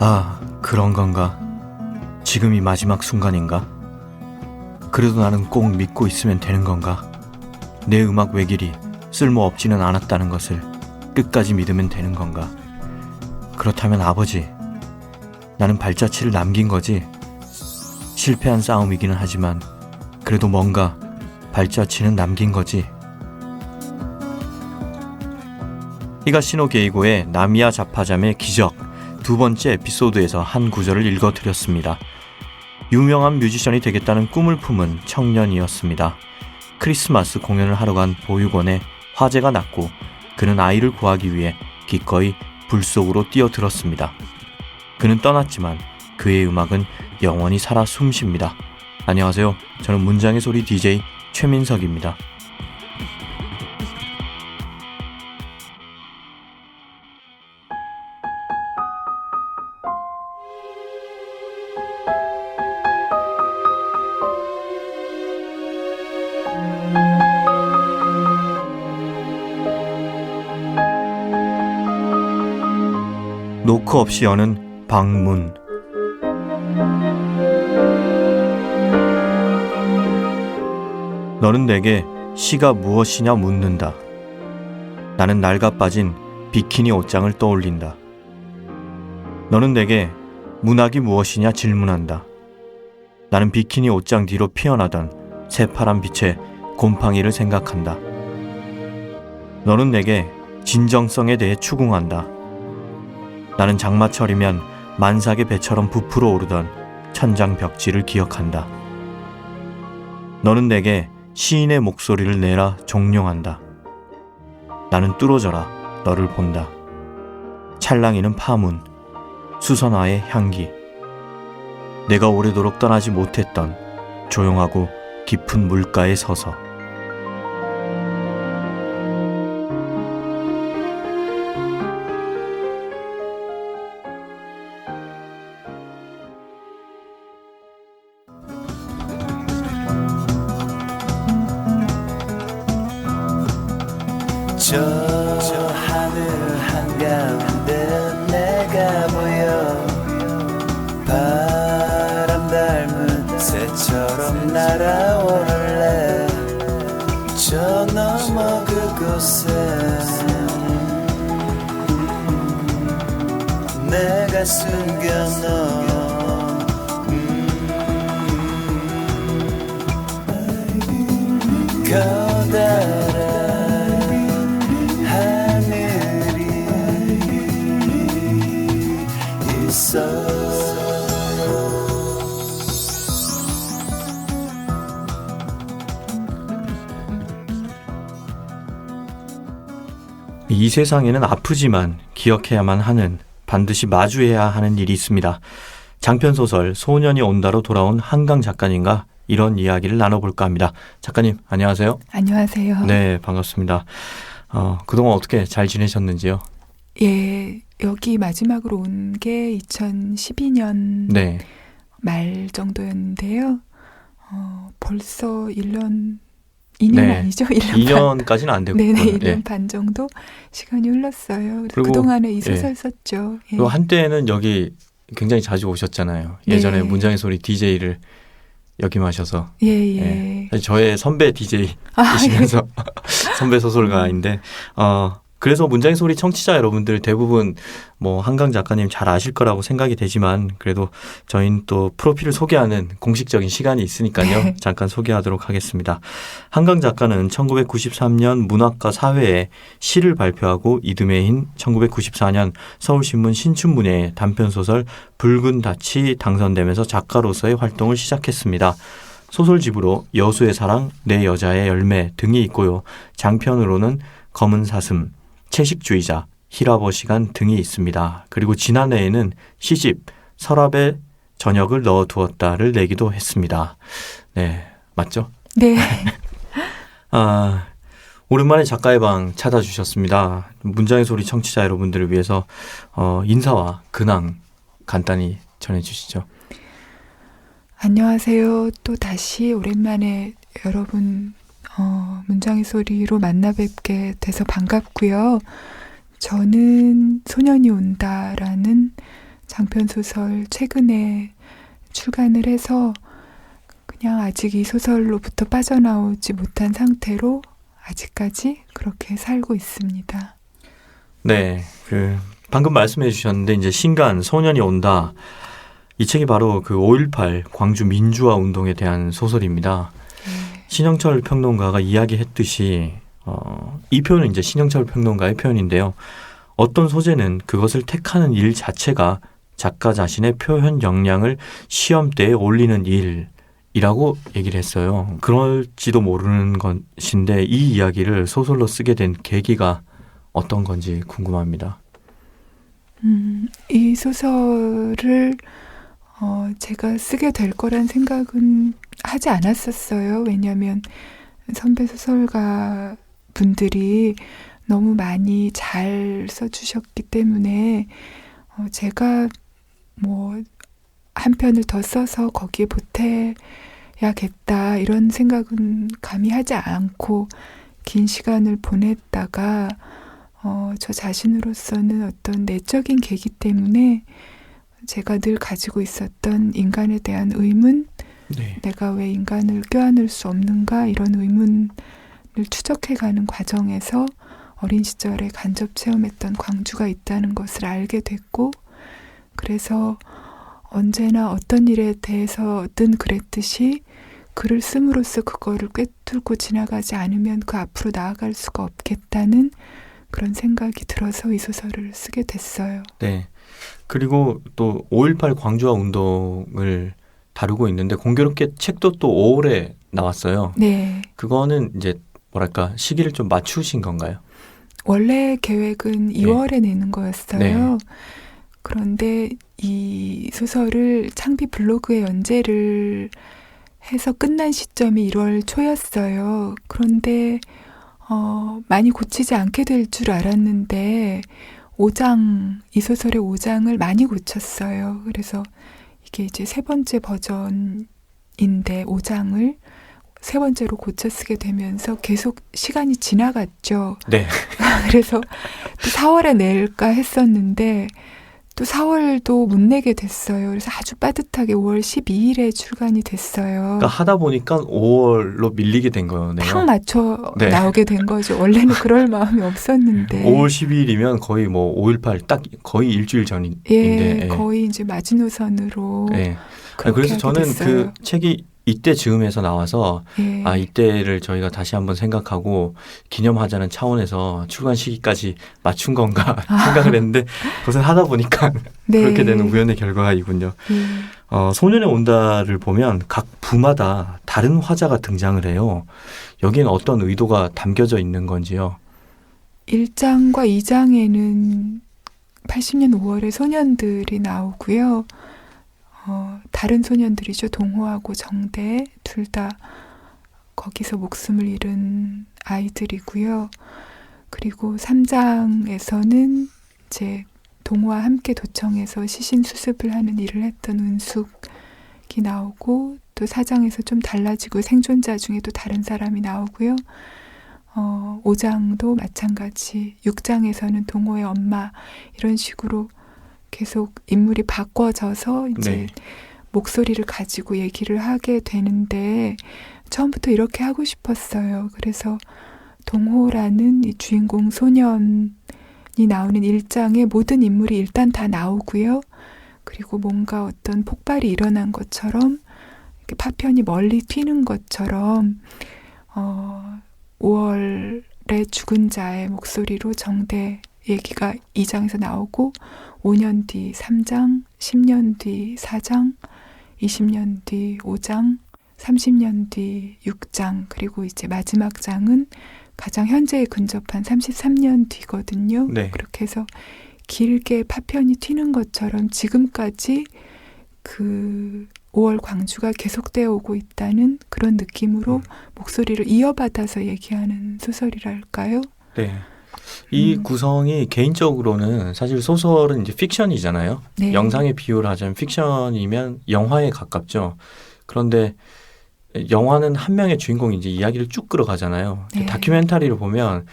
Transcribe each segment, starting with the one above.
아, 그런 건가? 지금이 마지막 순간인가? 그래도 나는 꼭 믿고 있으면 되는 건가? 내 음악 외길이 쓸모없지는 않았다는 것을 끝까지 믿으면 되는 건가? 그렇다면 아버지, 나는 발자취를 남긴 거지? 실패한 싸움이기는 하지만 그래도 뭔가 발자취는 남긴 거지? 히가시노 게이고의 나미야 자파잠의 기적 두 번째 에피소드에서 한 구절을 읽어드렸습니다. 유명한 뮤지션이 되겠다는 꿈을 품은 청년이었습니다. 크리스마스 공연을 하러 간 보육원에 화재가 났고 그는 아이를 구하기 위해 기꺼이 불 속으로 뛰어들었습니다. 그는 떠났지만 그의 음악은 영원히 살아 숨쉽니다. 안녕하세요. 저는 문장의 소리 DJ 최민석입니다. 노크 없이 여는 방문. 너는 내게 시가 무엇이냐 묻는다. 나는 낡아 빠진 비키니 옷장을 떠올린다. 너는 내게 문학이 무엇이냐 질문한다. 나는 비키니 옷장 뒤로 피어나던 새파란 빛의 곰팡이를 생각한다. 너는 내게 진정성에 대해 추궁한다. 나는 장마철이면 만삭의 배처럼 부풀어 오르던 천장 벽지를 기억한다. 너는 내게 시인의 목소리를 내라 종용한다. 나는 뚫어져라 너를 본다. 찰랑이는 파문, 수선화의 향기. 내가 오래도록 떠나지 못했던 조용하고 깊은 물가에 서서 저 하늘 한가운데 내가 보여 바람 닮은 새처럼 날아오를래 저 너머 그곳에 내가 숨겨놓은 커다란 이 세상에는 아프지만 기억해야만 하는, 반드시 마주해야 하는 일이 있습니다. 장편소설 소년이 온다로 돌아온 한강 작가님과 이런 이야기를 나눠볼까 합니다. 작가님, 안녕하세요. 안녕하세요. 네, 반갑습니다. 그동안 어떻게 잘 지내셨는지요? 예, 여기 마지막으로 온 게 2012년 네. 말 정도였는데요. 벌써 1년, 2년 네. 아니죠? 1년 2년까지는 안 되고. 네네, 1년 네. 반 정도 시간이 흘렀어요. 그리고, 그동안에 이 소설 예. 썼죠. 예. 또 한때는 여기 굉장히 자주 오셨잖아요. 예전에 네. 문장의 소리 DJ를 역임하셔서. 예, 예. 사실 저의 선배 DJ이시면서 선배 소설가인데 그래서 문장의 소리 청취자 여러분들 대부분 뭐 한강 작가님 잘 아실 거라고 생각이 되지만 그래도 저희는 또 프로필을 소개하는 공식적인 시간이 있으니까요. 네. 잠깐 소개하도록 하겠습니다. 한강 작가는 1993년 문학과 사회에 시를 발표하고 이듬해 인 1994년 서울신문 신춘문예에 단편소설 붉은 닻이 당선되면서 작가로서의 활동을 시작했습니다. 소설집으로 여수의 사랑, 내 여자의 열매 등이 있고요. 장편으로는 검은 사슴, 채식주의자, 히라버 시간 등이 있습니다. 그리고 지난해에는 시집 서랍에 저녁을 넣어두었다를 내기도 했습니다. 네, 맞죠? 네. 오랜만에 작가의 방 찾아주셨습니다. 문장의 소리 청취자 여러분들을 위해서 인사와 근황 간단히 전해주시죠. 안녕하세요. 또 다시 오랜만에 여러분 문장의 소리로 만나 뵙게 돼서 반갑고요. 저는 소년이 온다라는 장편소설 최근에 출간을 해서 그냥 아직 이 소설로부터 빠져나오지 못한 상태로 아직까지 그렇게 살고 있습니다. 네, 방금 말씀해 주셨는데 이제 신간 소년이 온다. 이 책이 바로 그 5.18 광주 민주화 운동에 대한 소설입니다. 신영철 평론가가 이야기했듯이 이 표현은 이제 신영철 평론가의 표현인데요. 어떤 소재는 그것을 택하는 일 자체가 작가 자신의 표현 역량을 시험대에 올리는 일이라고 얘기를 했어요. 그럴지도 모르는 것인데 이 이야기를 소설로 쓰게 된 계기가 어떤 건지 궁금합니다. 이 소설을 제가 쓰게 될 거란 생각은 하지 않았었어요. 왜냐하면 선배 소설가 분들이 너무 많이 잘 써주셨기 때문에 제가 뭐 한 편을 더 써서 거기에 보태야겠다 이런 생각은 감히 하지 않고 긴 시간을 보냈다가 저 자신으로서는 어떤 내적인 계기 때문에 제가 늘 가지고 있었던 인간에 대한 의문, 네. 내가 왜 인간을 껴안을 수 없는가 이런 의문을 추적해가는 과정에서 어린 시절에 간접 체험했던 광주가 있다는 것을 알게 됐고, 그래서 언제나 어떤 일에 대해서든 그랬듯이 글을 씀으로써 그거를 꿰뚫고 지나가지 않으면 그 앞으로 나아갈 수가 없겠다는 그런 생각이 들어서 이 소설을 쓰게 됐어요. 네. 그리고 또 5.18 광주화 운동을 다루고 있는데 공교롭게 책도 또 5월에 나왔어요. 네. 그거는 이제 뭐랄까 시기를 좀 맞추신 건가요? 원래 계획은 2월에 내는 거였어요. 네. 그런데 이 소설을 창비 블로그에 연재를 해서 끝난 시점이 1월 초였어요. 그런데 많이 고치지 않게 될 줄 알았는데 이 소설의 5장을 많이 고쳤어요. 그래서 이게 이제 세 번째 버전인데 5장을 세 번째로 고쳐 쓰게 되면서 계속 시간이 지나갔죠. 네. 그래서 또 4월에 낼까 했었는데 또 4월도 못 내게 됐어요. 그래서 아주 빠듯하게 5월 12일에 출간이 됐어요. 그러니까 하다 보니까 5월로 밀리게 된 거네요. 딱 맞춰 네. 나오게 된 거죠. 원래는 그럴 마음이 없었는데. 5월 12일이면 거의 뭐 5.18 딱 거의 일주일 전인데. 예, 거의 이제 마지노선으로. 네. 그렇게 그래서 하게 저는 됐어요. 그 책이 이때 즈음에서 나와서 예. 이때를 저희가 다시 한번 생각하고 기념하자는 차원에서 출간 시기까지 맞춘 건가 생각을 했는데 그것을 하다 보니까 네. 그렇게 되는 우연의 결과이군요. 예. 소년의 온다를 보면 각 부마다 다른 화자가 등장을 해요. 여기는 어떤 의도가 담겨져 있는 건지요? 1장과 2장에는 80년 5월에 소년들이 나오고요. 다른 소년들이죠. 동호하고 정대 둘 다 거기서 목숨을 잃은 아이들이고요. 그리고 3장에서는 이제 동호와 함께 도청에서 시신 수습을 하는 일을 했던 은숙이 나오고 또 4장에서 좀 달라지고 생존자 중에 또 다른 사람이 나오고요. 5장도 마찬가지 6장에서는 동호의 엄마 이런 식으로 계속 인물이 바꿔져서 이제 네. 목소리를 가지고 얘기를 하게 되는데 처음부터 이렇게 하고 싶었어요. 그래서 동호라는 이 주인공 소년이 나오는 1장에 모든 인물이 일단 다 나오고요. 그리고 뭔가 어떤 폭발이 일어난 것처럼 이렇게 파편이 멀리 튀는 것처럼 5월에 죽은 자의 목소리로 정대 얘기가 2장에서 나오고 5년 뒤 3장, 10년 뒤 4장, 20년 뒤 5장, 30년 뒤 6장, 그리고 이제 마지막 장은 가장 현재에 근접한 33년 뒤거든요. 네. 그렇게 해서 길게 파편이 튀는 것처럼 지금까지 그 5월 광주가 계속되어 오고 있다는 그런 느낌으로 목소리를 이어받아서 얘기하는 소설이랄까요? 네. 이 구성이 개인적으로는 사실 소설은 이제 픽션이잖아요. 네. 영상에 비유를 하자면 픽션이면 영화에 가깝죠. 그런데 영화는 한 명의 주인공이 이제 이야기를 쭉 끌어가잖아요. 네. 다큐멘터리를 보면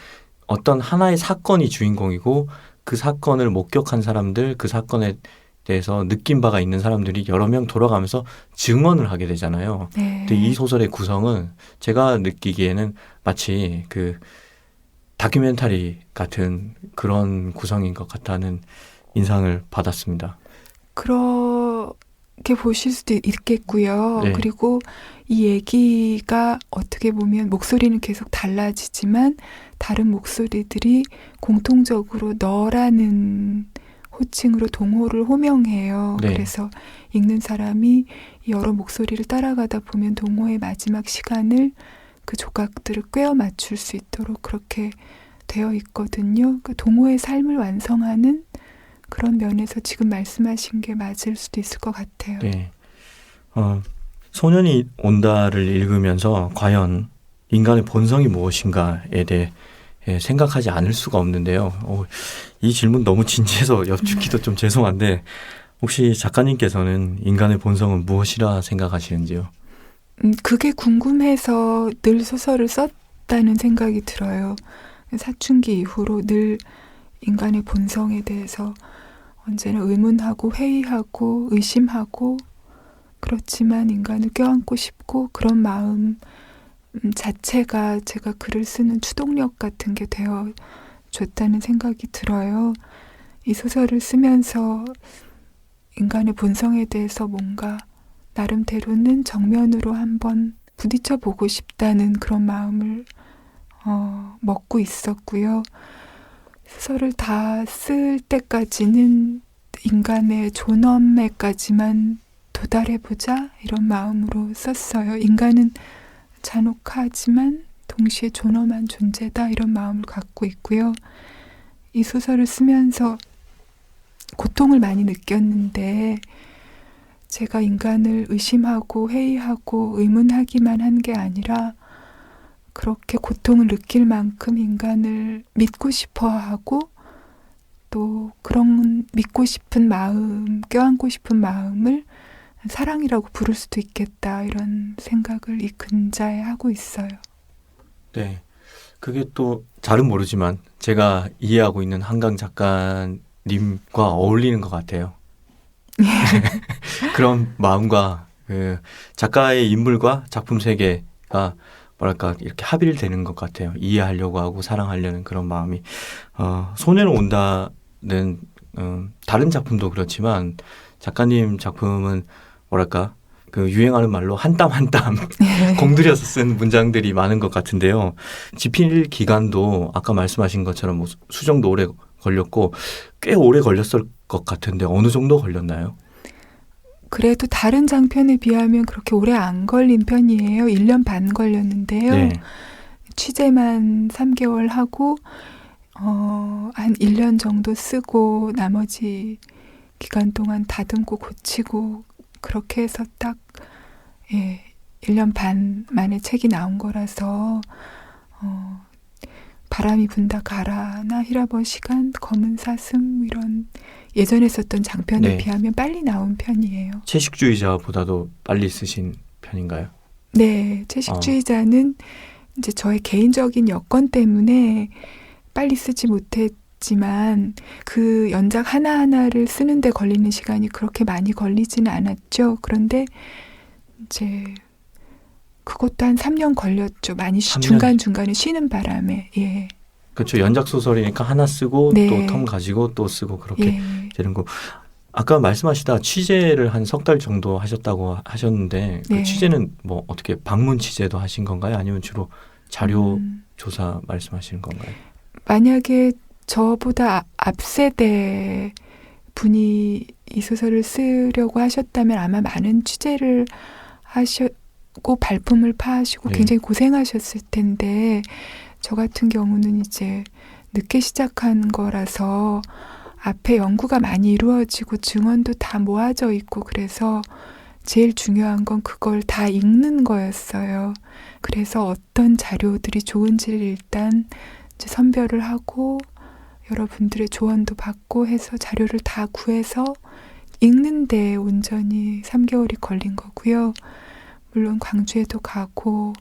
어떤 하나의 사건이 주인공이고 그 사건을 목격한 사람들, 그 사건의 대해서 느낀 바가 있는 사람들이 여러 명 돌아가면서 증언을 하게 되잖아요. 네. 근데 이 소설의 구성은 제가 느끼기에는 마치 그 다큐멘터리 같은 그런 구성인 것 같다는 인상을 받았습니다. 그렇게 보실 수도 있겠고요. 네. 그리고 이 얘기가 어떻게 보면 목소리는 계속 달라지지만 다른 목소리들이 공통적으로 너라는 호칭으로 동호를 호명해요. 네. 그래서 읽는 사람이 여러 목소리를 따라가다 보면 동호의 마지막 시간을 그 조각들을 꿰어 맞출 수 있도록 그렇게 되어 있거든요. 그 동호의 삶을 완성하는 그런 면에서 지금 말씀하신 게 맞을 수도 있을 것 같아요. 네. 소년이 온다를 읽으면서 과연 인간의 본성이 무엇인가에 대해 생각하지 않을 수가 없는데요. 이 질문 너무 진지해서 여쭙기도 좀 죄송한데 혹시 작가님께서는 인간의 본성은 무엇이라 생각하시는지요? 그게 궁금해서 늘 소설을 썼다는 생각이 들어요. 사춘기 이후로 늘 인간의 본성에 대해서 언제나 의문하고 회의하고 의심하고 그렇지만 인간을 껴안고 싶고 그런 마음 자체가 제가 글을 쓰는 추동력 같은 게 되어줬다는 생각이 들어요. 이 소설을 쓰면서 인간의 본성에 대해서 뭔가 나름대로는 정면으로 한번 부딪혀 보고 싶다는 그런 마음을 먹고 있었고요. 소설을 다 쓸 때까지는 인간의 존엄에까지만 도달해보자 이런 마음으로 썼어요. 인간은 잔혹하지만 동시에 존엄한 존재다 이런 마음을 갖고 있고요. 이 소설을 쓰면서 고통을 많이 느꼈는데 제가 인간을 의심하고 회의하고 의문하기만 한 게 아니라 그렇게 고통을 느낄 만큼 인간을 믿고 싶어 하고 또 그런 믿고 싶은 마음, 껴안고 싶은 마음을 사랑이라고 부를 수도 있겠다 이런 생각을 이 근자에 하고 있어요. 네. 그게 또 잘은 모르지만 제가 이해하고 있는 한강 작가님과 어울리는 것 같아요. 그런 마음과 그 작가의 인물과 작품 세계가 뭐랄까 이렇게 합일되는 것 같아요. 이해하려고 하고 사랑하려는 그런 마음이. 소년은 온다는 다른 작품도 그렇지만 작가님 작품은 뭐랄까 그 유행하는 말로 한 땀 한 땀 공들여서 쓴 문장들이 많은 것 같은데요. 집필 기간도 아까 말씀하신 것처럼 뭐 수정도 오래 걸렸고 꽤 오래 걸렸을 것 같은데 어느 정도 걸렸나요? 그래도 다른 장편에 비하면 그렇게 오래 안 걸린 편이에요. 1년 반 걸렸는데요. 네. 취재만 3개월 하고 한 1년 정도 쓰고 나머지 기간 동안 다듬고 고치고 그렇게 해서 딱 1년 반 만에 책이 나온 거라서 바람이 분다 가라나 히라버 시간, 검은 사슴 이런 예전에 썼던 장편에 네. 비하면 빨리 나온 편이에요. 채식주의자보다도 빨리 쓰신 편인가요? 네, 채식주의자는 이제 저의 개인적인 여건 때문에 빨리 쓰지 못했지만 그 연작 하나하나를 쓰는데 걸리는 시간이 그렇게 많이 걸리지는 않았죠. 그런데 이제 그것도 한 3년 걸렸죠. 많이 3년? 중간중간에 쉬는 바람에. 예. 그렇죠. 연작 소설이니까 하나 쓰고 네. 또 텀 가지고 또 쓰고 그렇게 예. 되는 거. 아까 말씀하시다 취재를 한 3달 정도 하셨다고 하셨는데 그 네. 취재는 뭐 어떻게 방문 취재도 하신 건가요? 아니면 주로 자료 조사 말씀하시는 건가요? 만약에 저보다 앞세대 분이 이 소설을 쓰려고 하셨다면 아마 많은 취재를 하셨고 발품을 파하시고 네. 굉장히 고생하셨을 텐데 저 같은 경우는 이제 늦게 시작한 거라서 앞에 연구가 많이 이루어지고 증언도 다 모아져 있고 그래서 제일 중요한 건 그걸 다 읽는 거였어요. 그래서 어떤 자료들이 좋은지를 일단 이제 선별을 하고 여러분들의 조언도 받고 해서 자료를 다 구해서 읽는데 온전히 3개월이 걸린 거고요. 물론 광주에도 가고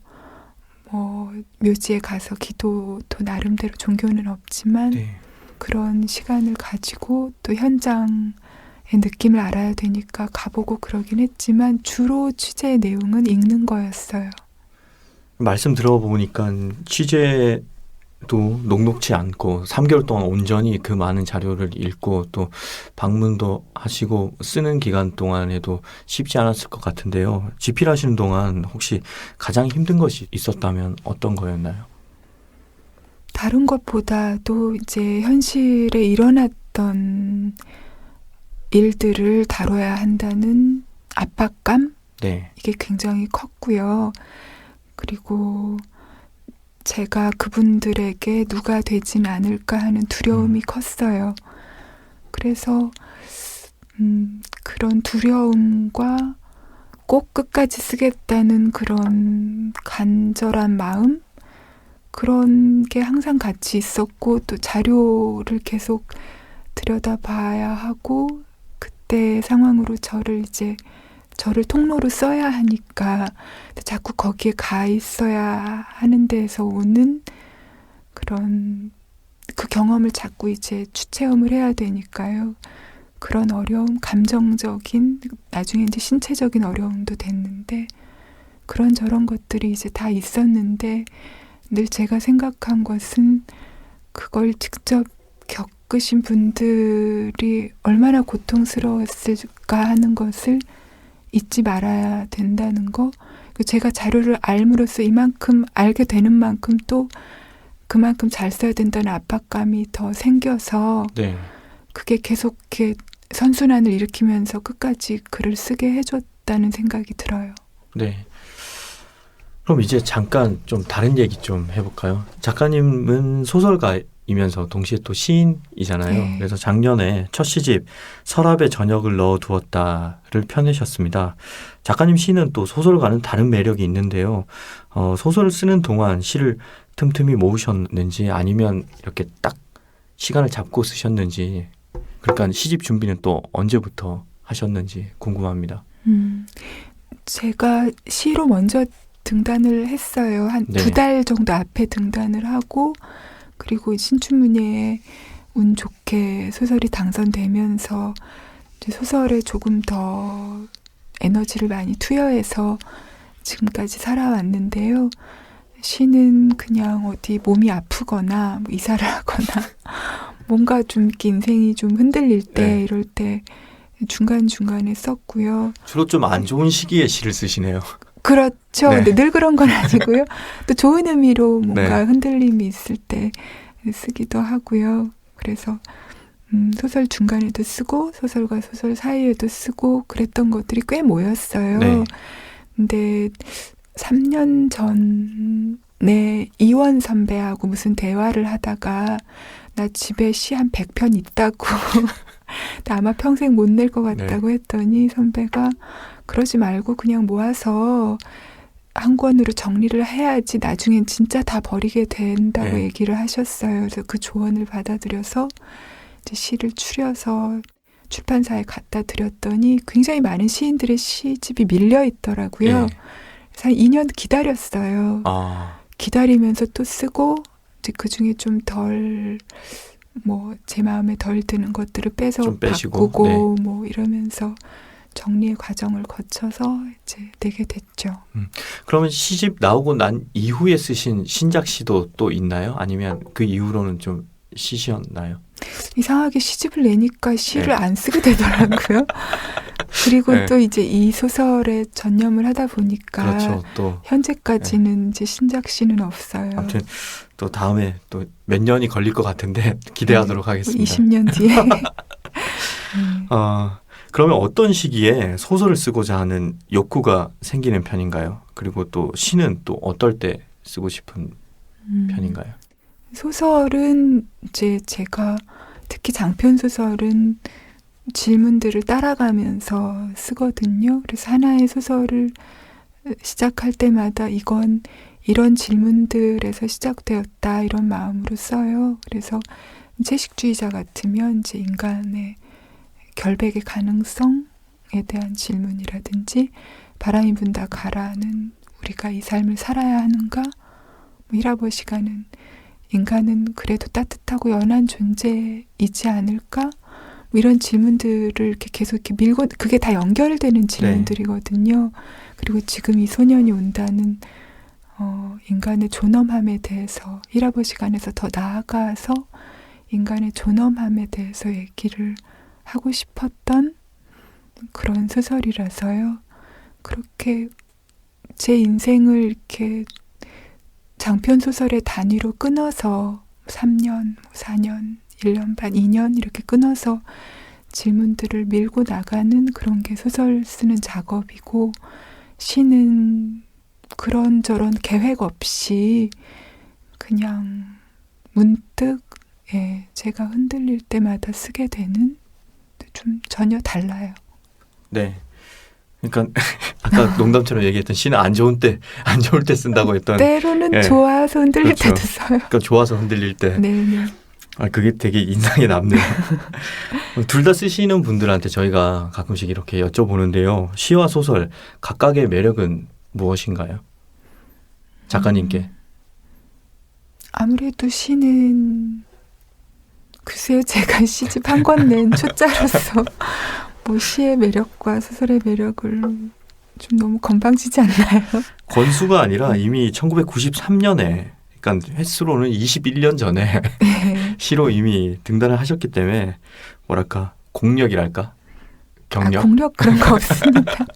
뭐 묘지에 가서 기도도 나름대로 종교는 없지만 네. 그런 시간을 가지고 또 현장에 느낌을 알아야 되니까 가보고 그러긴 했지만 주로 취재 내용은 읽는 거였어요. 말씀 들어보니까 취재도 녹록지 않고 3개월 동안 온전히 그 많은 자료를 읽고 또 방문도 하시고 쓰는 기간 동안에도 쉽지 않았을 것 같은데요. 집필하시는 동안 혹시 가장 힘든 것이 있었다면 어떤 거였나요? 다른 것보다도 이제 현실에 일어났던 일들을 다뤄야 한다는 압박감? 네. 이게 굉장히 컸고요. 그리고 제가 그분들에게 누가 되진 않을까 하는 두려움이 컸어요. 그래서 그런 두려움과 꼭 끝까지 쓰겠다는 그런 간절한 마음? 그런 게 항상 같이 있었고 또 자료를 계속 들여다봐야 하고 그때 상황으로 저를 통로로 써야 하니까 자꾸 거기에 가 있어야 하는 데에서 오는 그런 그 경험을 자꾸 이제 추체험을 해야 되니까요. 그런 어려움, 감정적인, 나중에 이제 신체적인 어려움도 됐는데 그런 저런 것들이 이제 다 있었는데 늘 제가 생각한 것은 그걸 직접 겪으신 분들이 얼마나 고통스러웠을까 하는 것을 잊지 말아야 된다는 거. 제가 자료를 알므로써 이만큼 알게 되는 만큼 또 그만큼 잘 써야 된다는 압박감이 더 생겨서 네. 그게 계속 이렇게 선순환을 일으키면서 끝까지 글을 쓰게 해줬다는 생각이 들어요. 네. 그럼 이제 잠깐 좀 다른 얘기 좀 해볼까요? 작가님은 소설가이면서 동시에 또 시인이잖아요. 네. 그래서 작년에 첫 시집 서랍에 저녁을 넣어두었다를 펴내셨습니다. 작가님 시는 또 소설과는 다른 매력이 있는데요. 소설을 쓰는 동안 시를 틈틈이 모으셨는지 아니면 이렇게 딱 시간을 잡고 쓰셨는지 그러니까 시집 준비는 또 언제부터 하셨는지 궁금합니다. 제가 시로 먼저 등단을 했어요. 한 네. 2달 정도 앞에 등단을 하고 그리고 신춘문예에 운 좋게 소설이 당선되면서 이제 소설에 조금 더 에너지를 많이 투여해서 지금까지 살아왔는데요. 시는 그냥 어디 몸이 아프거나 뭐 이사를 하거나 뭔가 좀 이렇게 인생이 좀 흔들릴 때 네. 이럴 때 중간중간에 썼고요. 주로 좀 안 좋은 시기에 시를 쓰시네요. 그렇죠. 네. 근데 늘 그런 건 아니고요. 또 좋은 의미로 뭔가 네. 흔들림이 있을 때 쓰기도 하고요. 그래서 소설 중간에도 쓰고 소설과 소설 사이에도 쓰고 그랬던 것들이 꽤 모였어요. 네. 근데 3년 전에 이원 선배하고 무슨 대화를 하다가 나 집에 시 한 100편 있다고 근데 아마 평생 못 낼 것 같다고 했더니 선배가 그러지 말고 그냥 모아서 한 권으로 정리를 해야지 나중엔 진짜 다 버리게 된다고 네. 얘기를 하셨어요. 그래서 그 조언을 받아들여서 이제 시를 추려서 출판사에 갖다 드렸더니 굉장히 많은 시인들의 시집이 밀려 있더라고요. 네. 그래서 한 2년 기다렸어요. 아, 기다리면서 또 쓰고 이제 그중에 좀 덜 뭐 제 마음에 덜 드는 것들을 빼서 좀 빼시고, 바꾸고 뭐 이러면서 정리의 과정을 거쳐서 이제 내게 됐죠. 그러면 시집 나오고 난 이후에 쓰신 신작 시도 또 있나요? 아니면 그 이후로는 좀 쉬셨나요? 이상하게 시집을 내니까 시를 네. 안 쓰게 되더라고요. 그리고 네. 또 이제 이 소설에 전념을 하다 보니까 그렇죠. 또 현재까지는 이제 신작 시는 없어요. 아무튼 또 다음에 또 몇 년이 걸릴 것 같은데 기대하도록 하겠습니다. 20년 뒤에. 그러면 어떤 시기에 소설을 쓰고자 하는 욕구가 생기는 편인가요? 그리고 또 시는 또 어떨 때 쓰고 싶은 편인가요? 소설은 이제 제가 특히 장편 소설은 질문들을 따라가면서 쓰거든요. 그래서 하나의 소설을 시작할 때마다 이건 이런 질문들에서 시작되었다 이런 마음으로 써요. 그래서 채식주의자 같으면 이제 인간의 결백의 가능성에 대한 질문이라든지 바람이 분다 가라는 우리가 이 삶을 살아야 하는가? 히라보시가는 인간은 그래도 따뜻하고 연한 존재이지 않을까? 이런 질문들을 이렇게 계속 이렇게 밀고 그게 다 연결되는 질문들이거든요. 그리고 지금 이 소년이 온다는 인간의 존엄함에 대해서 일화보 시간에서 더 나아가서 인간의 존엄함에 대해서 얘기를 하고 싶었던 그런 소설이라서요. 그렇게 제 인생을 이렇게 장편 소설의 단위로 끊어서 3년, 4년, 1년 반, 2년 이렇게 끊어서 질문들을 밀고 나가는 그런 게 소설 쓰는 작업이고, 시는 그런저런 계획 없이 그냥 문득 제가 흔들릴 때마다 쓰게 되는, 좀 전혀 달라요. 네. 그러니까 아까 농담처럼 얘기했던 시는 안 좋을 때 쓴다고 했던. 때로는 좋아서 흔들릴 그렇죠. 때도 써요. 그러니까 좋아서 흔들릴 때. 네네. 그게 되게 인상에 남네요. 둘 다 쓰시는 분들한테 저희가 가끔씩 이렇게 여쭤보는데요. 시와 소설 각각의 매력은 무엇인가요? 작가님께. 아무래도 시는 글쎄요, 제가 시집 한 권 낸 초짜로서 뭐 시의 매력과 소설의 매력을 좀 너무 건방지지 않나요? 권수가 아니라 이미 1993년에, 그러니까 횟수로는 21년 전에 네. 시로 이미 등단을 하셨기 때문에 뭐랄까 공력이랄까 경력. 공력 그런 거 없습니다.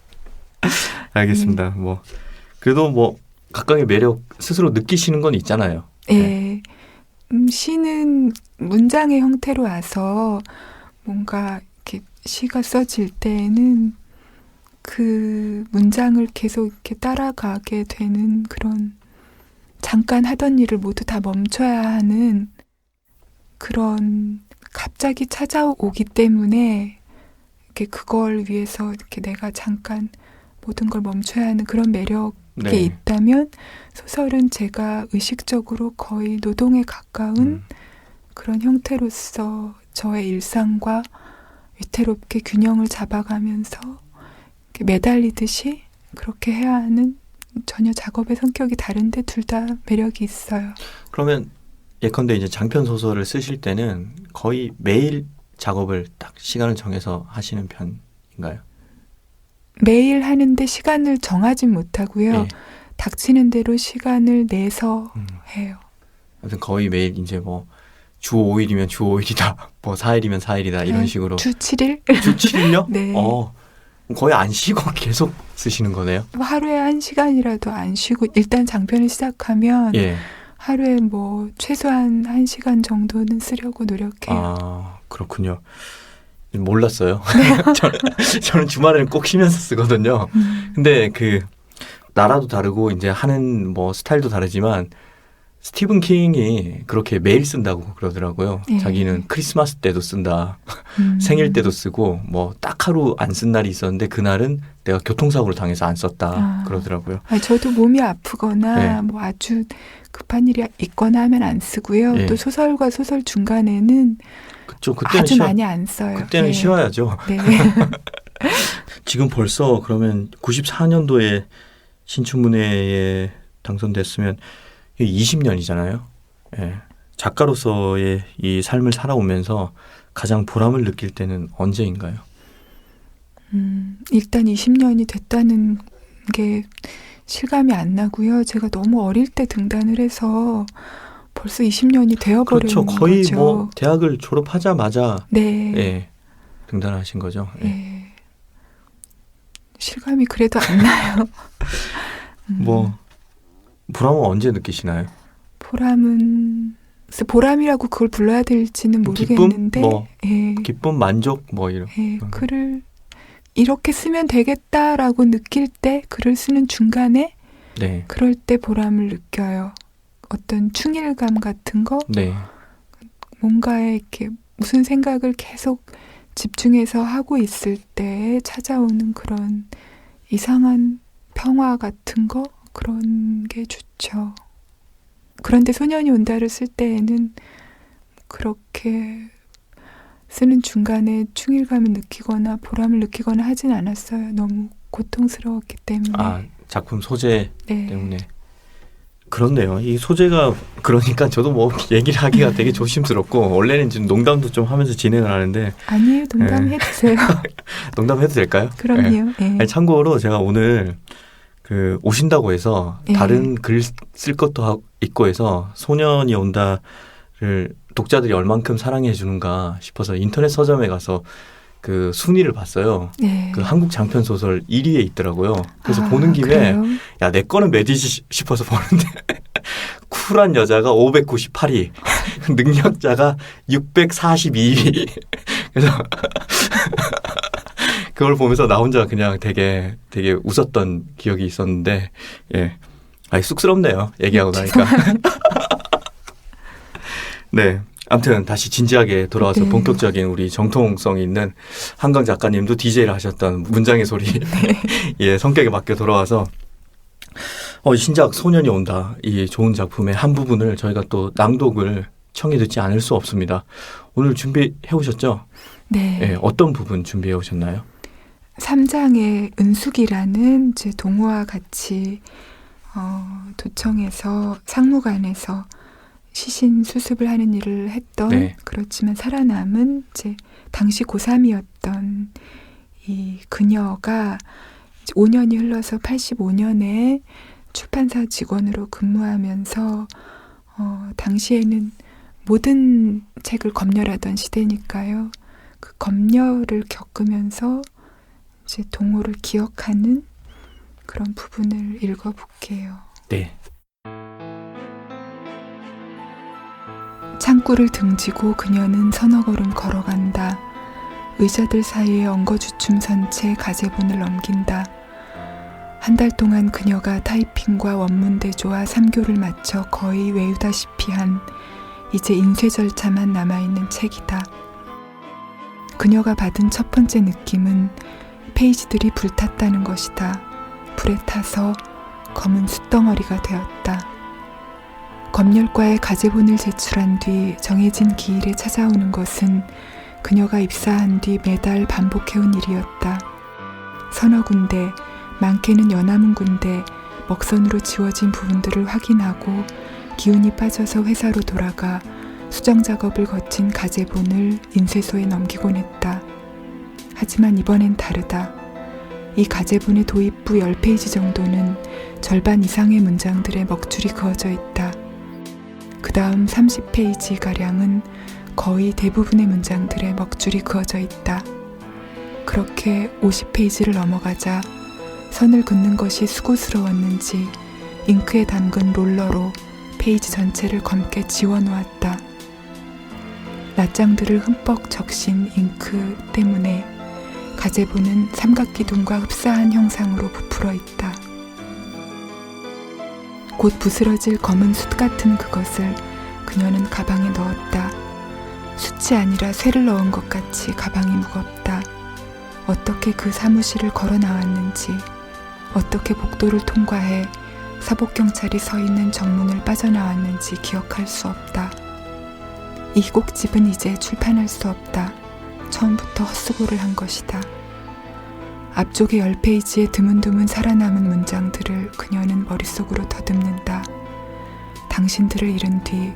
알겠습니다. 뭐 그래도 뭐 각각의 매력 스스로 느끼시는 건 있잖아요. 네. 시는 문장의 형태로 와서 뭔가 이렇게 시가 써질 때에는 그 문장을 계속 이렇게 따라가게 되는 그런, 잠깐 하던 일을 모두 다 멈춰야 하는 그런, 갑자기 찾아오기 때문에 이렇게 그걸 위해서 이렇게 내가 잠깐 모든 걸 멈춰야 하는 그런 매력이 네. 있다면, 소설은 제가 의식적으로 거의 노동에 가까운 그런 형태로서 저의 일상과 위태롭게 균형을 잡아가면서 이렇게 매달리듯이 그렇게 해야 하는, 전혀 작업의 성격이 다른데 둘 다 매력이 있어요. 그러면 예컨대 이제 장편 소설을 쓰실 때는 거의 매일 작업을 딱 시간을 정해서 하시는 편인가요? 매일 하는데 시간을 정하진 못하고요. 예. 닥치는 대로 시간을 내서 해요. 아무튼 거의 매일 이제 뭐 주 5일이면 주 5일이다, 뭐 4일이면 4일이다 이런 식으로. 주 7일? 주 7일요? 네. 거의 안 쉬고 계속 쓰시는 거네요. 하루에 1시간이라도 안 쉬고 일단 장편을 시작하면 예. 하루에 뭐 최소한 1시간 정도는 쓰려고 노력해요. 그렇군요. 몰랐어요. 저는 주말에는 꼭 쉬면서 쓰거든요. 근데 그 나라도 다르고 이제 하는 뭐 스타일도 다르지만 스티븐 킹이 그렇게 매일 쓴다고 그러더라고요. 예. 자기는 크리스마스 때도 쓴다. 생일 때도 쓰고 뭐 딱 하루 안 쓴 날이 있었는데 그날은 내가 교통사고를 당해서 안 썼다 그러더라고요. 저도 몸이 아프거나 네. 뭐 아주 급한 일이 있거나 하면 안 쓰고요. 예. 또 소설과 소설 중간에는 그쵸, 그때는 아주 많이 안 써요. 그때는 예. 쉬어야죠. 네. 지금 벌써 그러면 94년도에 신춘문예에 당선됐으면 20년이잖아요. 예. 작가로서의 이 삶을 살아오면서 가장 보람을 느낄 때는 언제인가요? 일단 20년이 됐다는 게 실감이 안 나고요. 제가 너무 어릴 때 등단을 해서 벌써 20년이 되어버린 그렇죠. 거의 거죠. 뭐 대학을 졸업하자마자 네. 예, 등단하신 거죠. 예. 네. 실감이 그래도 안 나요. 뭐 보람은 언제 느끼시나요? 보람은 글쎄 보람이라고 그걸 불러야 될지는 기쁨? 모르겠는데 뭐 예. 기쁨, 만족 뭐 이런. 예. 글을 이렇게 쓰면 되겠다라고 느낄 때, 글을 쓰는 중간에 네. 그럴 때 보람을 느껴요. 어떤 충일감 같은 거, 네. 뭔가에 이렇게 무슨 생각을 계속 집중해서 하고 있을 때 찾아오는 그런 이상한 평화 같은 거, 그런 게 좋죠. 그런데 소년이 온다를 쓸 때에는 그렇게 쓰는 중간에 충일감을 느끼거나 보람을 느끼거나 하진 않았어요. 너무 고통스러웠기 때문에. 작품 소재 네. 때문에. 그렇네요. 이 소재가 그러니까 저도 뭐 얘기를 하기가 되게 조심스럽고 원래는 지금 농담도 좀 하면서 진행을 하는데 아니에요. 농담해 주세요. 농담해도 될까요? 그럼요. 예. 아니, 참고로 제가 오늘 그 오신다고 해서 예. 다른 글 쓸 것도 있고 해서 소년이 온다를 독자들이 얼만큼 사랑해 주는가 싶어서 인터넷 서점에 가서 그 순위를 봤어요. 네. 그 한국 장편 소설 1위에 있더라고요. 그래서 아, 보는 김에 그래요? 야, 내 거는 몇이지 싶어서 보는데 쿨한 여자가 598위, 능력자가 642위. 그래서 그걸 보면서 나 혼자 그냥 되게 웃었던 기억이 있었는데, 예, 아이 쑥스럽네요. 얘기하고 나니까. 네. 아무튼 다시 진지하게 돌아와서 네. 본격적인 우리 정통성 있는 한강 작가님도 DJ를 하셨던 문장의 소리 예, 성격에 맞게 돌아와서 신작 소년이 온다 이 좋은 작품의 한 부분을 저희가 또 낭독을 청해 듣지 않을 수 없습니다. 오늘 준비해 오셨죠? 네. 예, 어떤 부분 준비해 오셨나요? 3장의 은숙이라는 이제 동호와 같이 도청에서 상무관에서 시신 수습을 하는 일을 했던 네. 그렇지만 살아남은 이제 당시 고3이었던 이 그녀가 이제 5년이 흘러서 85년에 출판사 직원으로 근무하면서 당시에는 모든 책을 검열하던 시대니까요. 그 검열을 겪으면서 이제 동호를 기억하는 그런 부분을 읽어볼게요. 네. 창구를 등지고 그녀는 서너 걸음 걸어간다. 의자들 사이에 엉거주춤 선 채 가제본을 넘긴다. 한 달 동안 그녀가 타이핑과 원문 대조와 3교를 마쳐 거의 외우다시피 한 이제 인쇄 절차만 남아있는 책이다. 그녀가 받은 첫 번째 느낌은 페이지들이 불탔다는 것이다. 불에 타서 검은 숯덩어리가 되었다. 검열과의 가제본을 제출한 뒤 정해진 기일에 찾아오는 것은 그녀가 입사한 뒤 매달 반복해온 일이었다. 서너 군데, 많게는 연암은 군데 먹선으로 지워진 부분들을 확인하고 기운이 빠져서 회사로 돌아가 수정 작업을 거친 가제본을 인쇄소에 넘기곤 했다. 하지만 이번엔 다르다. 이 가제본의 도입부 10페이지 정도는 절반 이상의 문장들에 먹줄이 그어져 있다. 그 다음 30페이지가량은 거의 대부분의 문장들에 먹줄이 그어져 있다. 그렇게 50페이지를 넘어가자 선을 긋는 것이 수고스러웠는지 잉크에 담근 롤러로 페이지 전체를 검게 지워놓았다. 낱장들을 흠뻑 적신 잉크 때문에 가제본은 삼각기둥과 흡사한 형상으로 부풀어 있다. 곧 부스러질 검은 숯 같은 그것을 그녀는 가방에 넣었다. 숯이 아니라 쇠를 넣은 것 같이 가방이 무겁다. 어떻게 그 사무실을 걸어 나왔는지, 어떻게 복도를 통과해 사복경찰이 서 있는 정문을 빠져나왔는지 기억할 수 없다. 이 곡집은 이제 출판할 수 없다. 처음부터 헛수고를 한 것이다. 앞쪽의 10페이지에 드문드문 살아남은 문장들을 그녀는 머릿속으로 더듬는다. 당신들을 잃은 뒤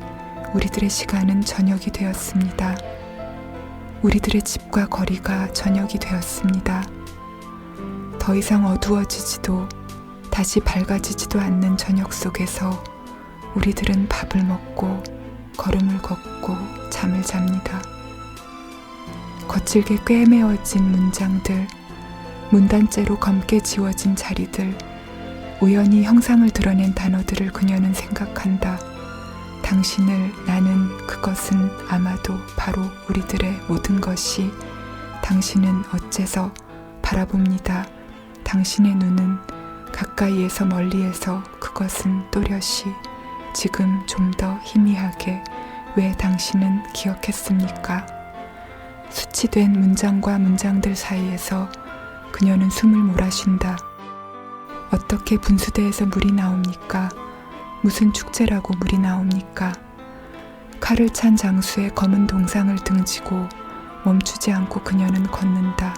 우리들의 시간은 저녁이 되었습니다. 우리들의 집과 거리가 저녁이 되었습니다. 더 이상 어두워지지도 다시 밝아지지도 않는 저녁 속에서 우리들은 밥을 먹고 걸음을 걷고 잠을 잡니다. 거칠게 꿰매어진 문장들, 문단째로 검게 지워진 자리들, 우연히 형상을 드러낸 단어들을 그녀는 생각한다. 당신을, 나는, 그것은 아마도 바로 우리들의 모든 것이 당신은 어째서 바라봅니다. 당신의 눈은 가까이에서 멀리에서 그것은 또렷이 지금 좀 더 희미하게 왜 당신은 기억했습니까? 수치된 문장과 문장들 사이에서 그녀는 숨을 몰아쉰다. 어떻게 분수대에서 물이 나옵니까? 무슨 축제라고 물이 나옵니까? 칼을 찬 장수의 검은 동상을 등지고 멈추지 않고 그녀는 걷는다.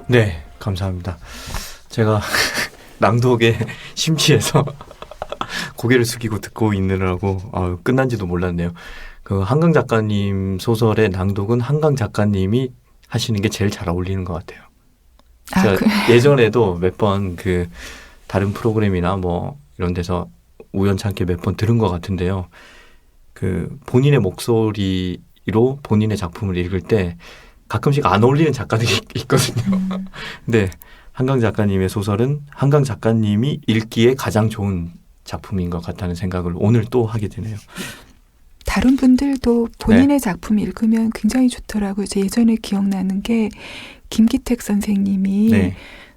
네, 감사합니다. 제가 낭독에 심취해서 고개를 숙이고 듣고 있느라고 끝난지도 몰랐네요. 그 한강 작가님 소설의 낭독은 한강 작가님이 하시는 게 제일 잘 어울리는 것 같아요. 제가 예전에도 몇 번 그 다른 프로그램이나 뭐 이런 데서 우연찮게 몇 번 들은 것 같은데요. 그 본인의 목소리로 본인의 작품을 읽을 때 가끔씩 안 어울리는 작가들이 있거든요. 근데 한강 작가님의 소설은 한강 작가님이 읽기에 가장 좋은 작품인 것 같다는 생각을 오늘 또 하게 되네요. 다른 분들도 본인의 작품 읽으면 굉장히 좋더라고요. 제 예전에 기억나는 게 김기택 선생님이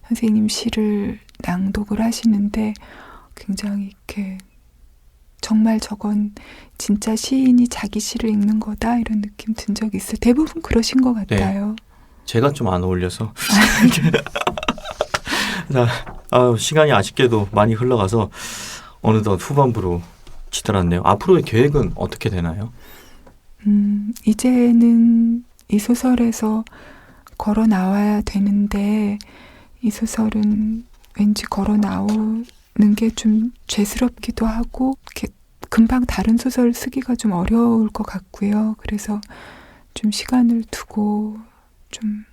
선생님 시를 낭독을 하시는데 굉장히 이렇게 정말 저건 진짜 시인이 자기 시를 읽는 거다 이런 느낌 든 적이 있어요. 대부분 그러신 것 같아요. 제가 좀 안 어울려서. 자, 시간이 아쉽게도 많이 흘러가서 어느덧 후반부로 치달았네요. 앞으로의 계획은 어떻게 되나요? 이제는 이 소설에서 걸어 나와야 되는데 이 소설은 왠지 걸어 나오는 게 좀 죄스럽기도 하고 이렇게 금방 다른 소설 쓰기가 좀 어려울 것 같고요. 그래서 좀 시간을 두고 좀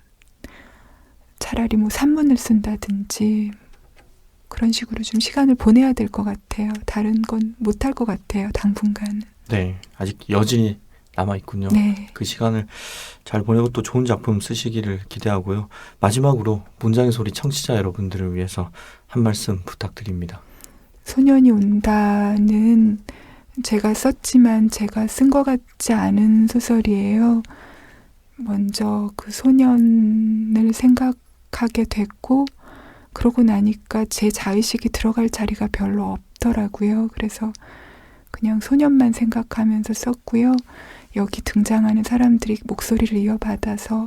차라리 뭐 산문을 쓴다든지 그런 식으로 좀 시간을 보내야 될 것 같아요. 다른 건 못할 것 같아요. 당분간은. 네, 아직 여진이 남아있군요. 네. 그 시간을 잘 보내고 또 좋은 작품 쓰시기를 기대하고요. 마지막으로 문장의 소리 청취자 여러분들을 위해서 한 말씀 부탁드립니다. 소년이 온다는 제가 썼지만 제가 쓴 것 같지 않은 소설이에요. 먼저 그 소년을 생각하게 됐고 그러고 나니까 제 자의식이 들어갈 자리가 별로 없더라고요. 그래서 그냥 소년만 생각하면서 썼고요. 여기 등장하는 사람들이 목소리를 이어받아서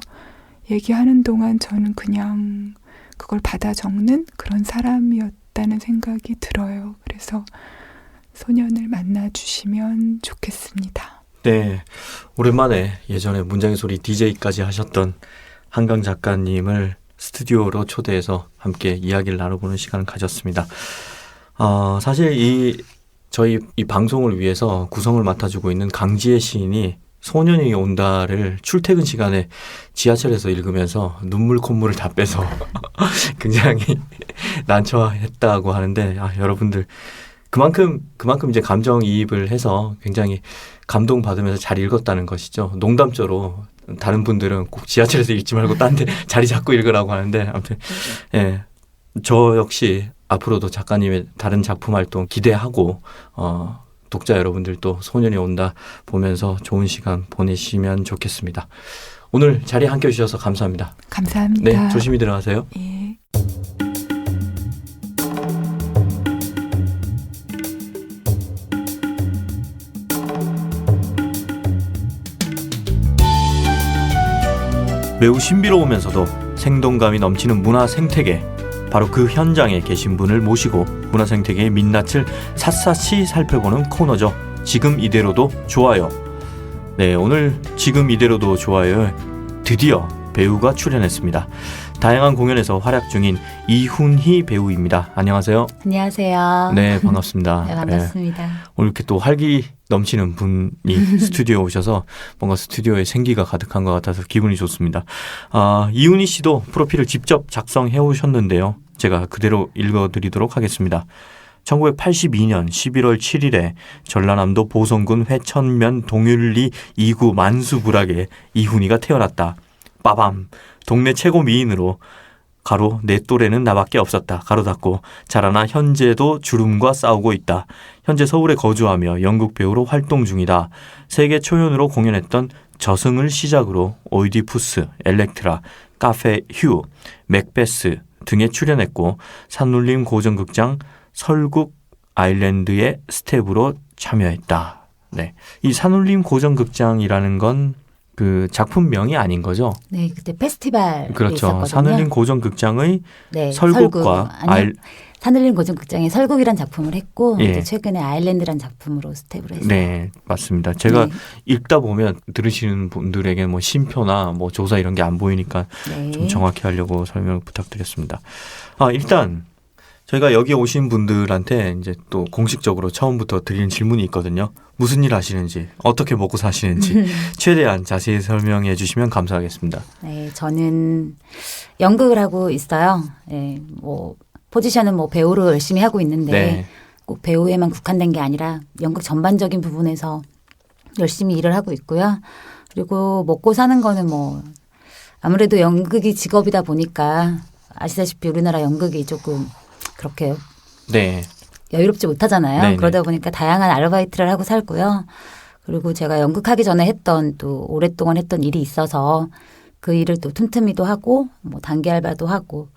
얘기하는 동안 저는 그냥 그걸 받아 적는 그런 사람이었다는 생각이 들어요. 그래서 소년을 만나주시면 좋겠습니다. 네, 오랜만에 예전에 문장의 소리 DJ까지 하셨던 한강 작가님을 스튜디오로 초대해서 함께 이야기를 나눠보는 시간을 가졌습니다. 사실 저희 이 방송을 위해서 구성을 맡아주고 있는 강지혜 시인이 소년이 온다를 출퇴근 시간에 지하철에서 읽으면서 눈물 콧물을 다 빼서 굉장히 난처했다고 하는데 여러분들 그만큼 이제 감정이입을 해서 굉장히 감동받으면서 잘 읽었다는 것이죠. 농담조로 다른 분들은 꼭 지하철에서 읽지 말고 딴 데 자리 잡고 읽으라고 하는데 아무튼 저 역시 앞으로도 작가님의 다른 작품 활동 기대하고 독자 여러분들도 소년이 온다 보면서 좋은 시간 보내시면 좋겠습니다. 오늘 자리에 함께해 주셔서 감사합니다. 감사합니다. 네, 조심히 들어가세요. 예. 매우 신비로우면서도 생동감이 넘치는 문화 생태계, 바로 그 현장에 계신 분을 모시고 문화 생태계의 민낯을 샅샅이 살펴보는 코너죠. 지금 이대로도 좋아요. 네, 오늘 지금 이대로도 좋아요에 드디어 배우가 출연했습니다. 다양한 공연에서 활약 중인 이훈희 배우입니다. 안녕하세요. 안녕하세요. 네, 반갑습니다. 네, 반갑습니다. 오늘 이렇게 또 활기 넘치는 분이 스튜디오에 오셔서 뭔가 스튜디오에 생기가 가득한 것 같아서 기분이 좋습니다. 이훈희 씨도 프로필을 직접 작성해 오셨는데요. 제가 그대로 읽어드리도록 하겠습니다. 1982년 11월 7일에 전라남도 보성군 회천면 동윤리 2구 만수부락에 이훈희가 태어났다. 빠밤. 동네 최고 미인으로 가로 내 또래는 나밖에 없었다. 가로 닫고 자라나 현재도 주름과 싸우고 있다. 현재 서울에 거주하며 연극 배우로 활동 중이다. 세계 초연으로 공연했던 저승을 시작으로 오이디푸스, 엘렉트라, 카페 휴, 맥베스 등에 출연했고 산울림 고전극장 설국 아일랜드의 스텝으로 참여했다. 네, 이 산울림 고전극장이라는 건 그 작품명이 아닌 거죠? 네, 그때 페스티벌 그렇죠. 있었거든요. 산울림 고전극장의 네, 설국과 산울림 고전극장의 설국이란 작품을 했고 예. 이제 최근에 아일랜드란 작품으로 스텝을 했어요. 네, 맞습니다. 제가 네. 읽다 보면 들으시는 분들에게 뭐 심표나 뭐 조사 이런 게 안 보이니까 네. 좀 정확히 하려고 설명 부탁드렸습니다. 일단 저희가 여기 오신 분들한테 이제 또 공식적으로 처음부터 드리는 질문이 있거든요. 무슨 일 하시는지, 어떻게 먹고 사시는지 최대한 자세히 설명해 주시면 감사하겠습니다. 네, 저는 연극을 하고 있어요. 네, 뭐 포지션은 뭐 배우로 열심히 하고 있는데 네. 꼭 배우에만 국한된 게 아니라 연극 전반적인 부분에서 열심히 일을 하고 있고요. 그리고 먹고 사는 거는 뭐 아무래도 연극이 직업이다 보니까 아시다시피 우리나라 연극이 조금 그렇게 네. 여유롭지 못하잖아요. 네네. 그러다 보니까 다양한 아르바이트를 하고 살고요. 그리고 제가 연극하기 전에 했던 또 오랫동안 했던 일이 있어서 그 일을 또 틈틈이도 하고 뭐 단기 알바도 하고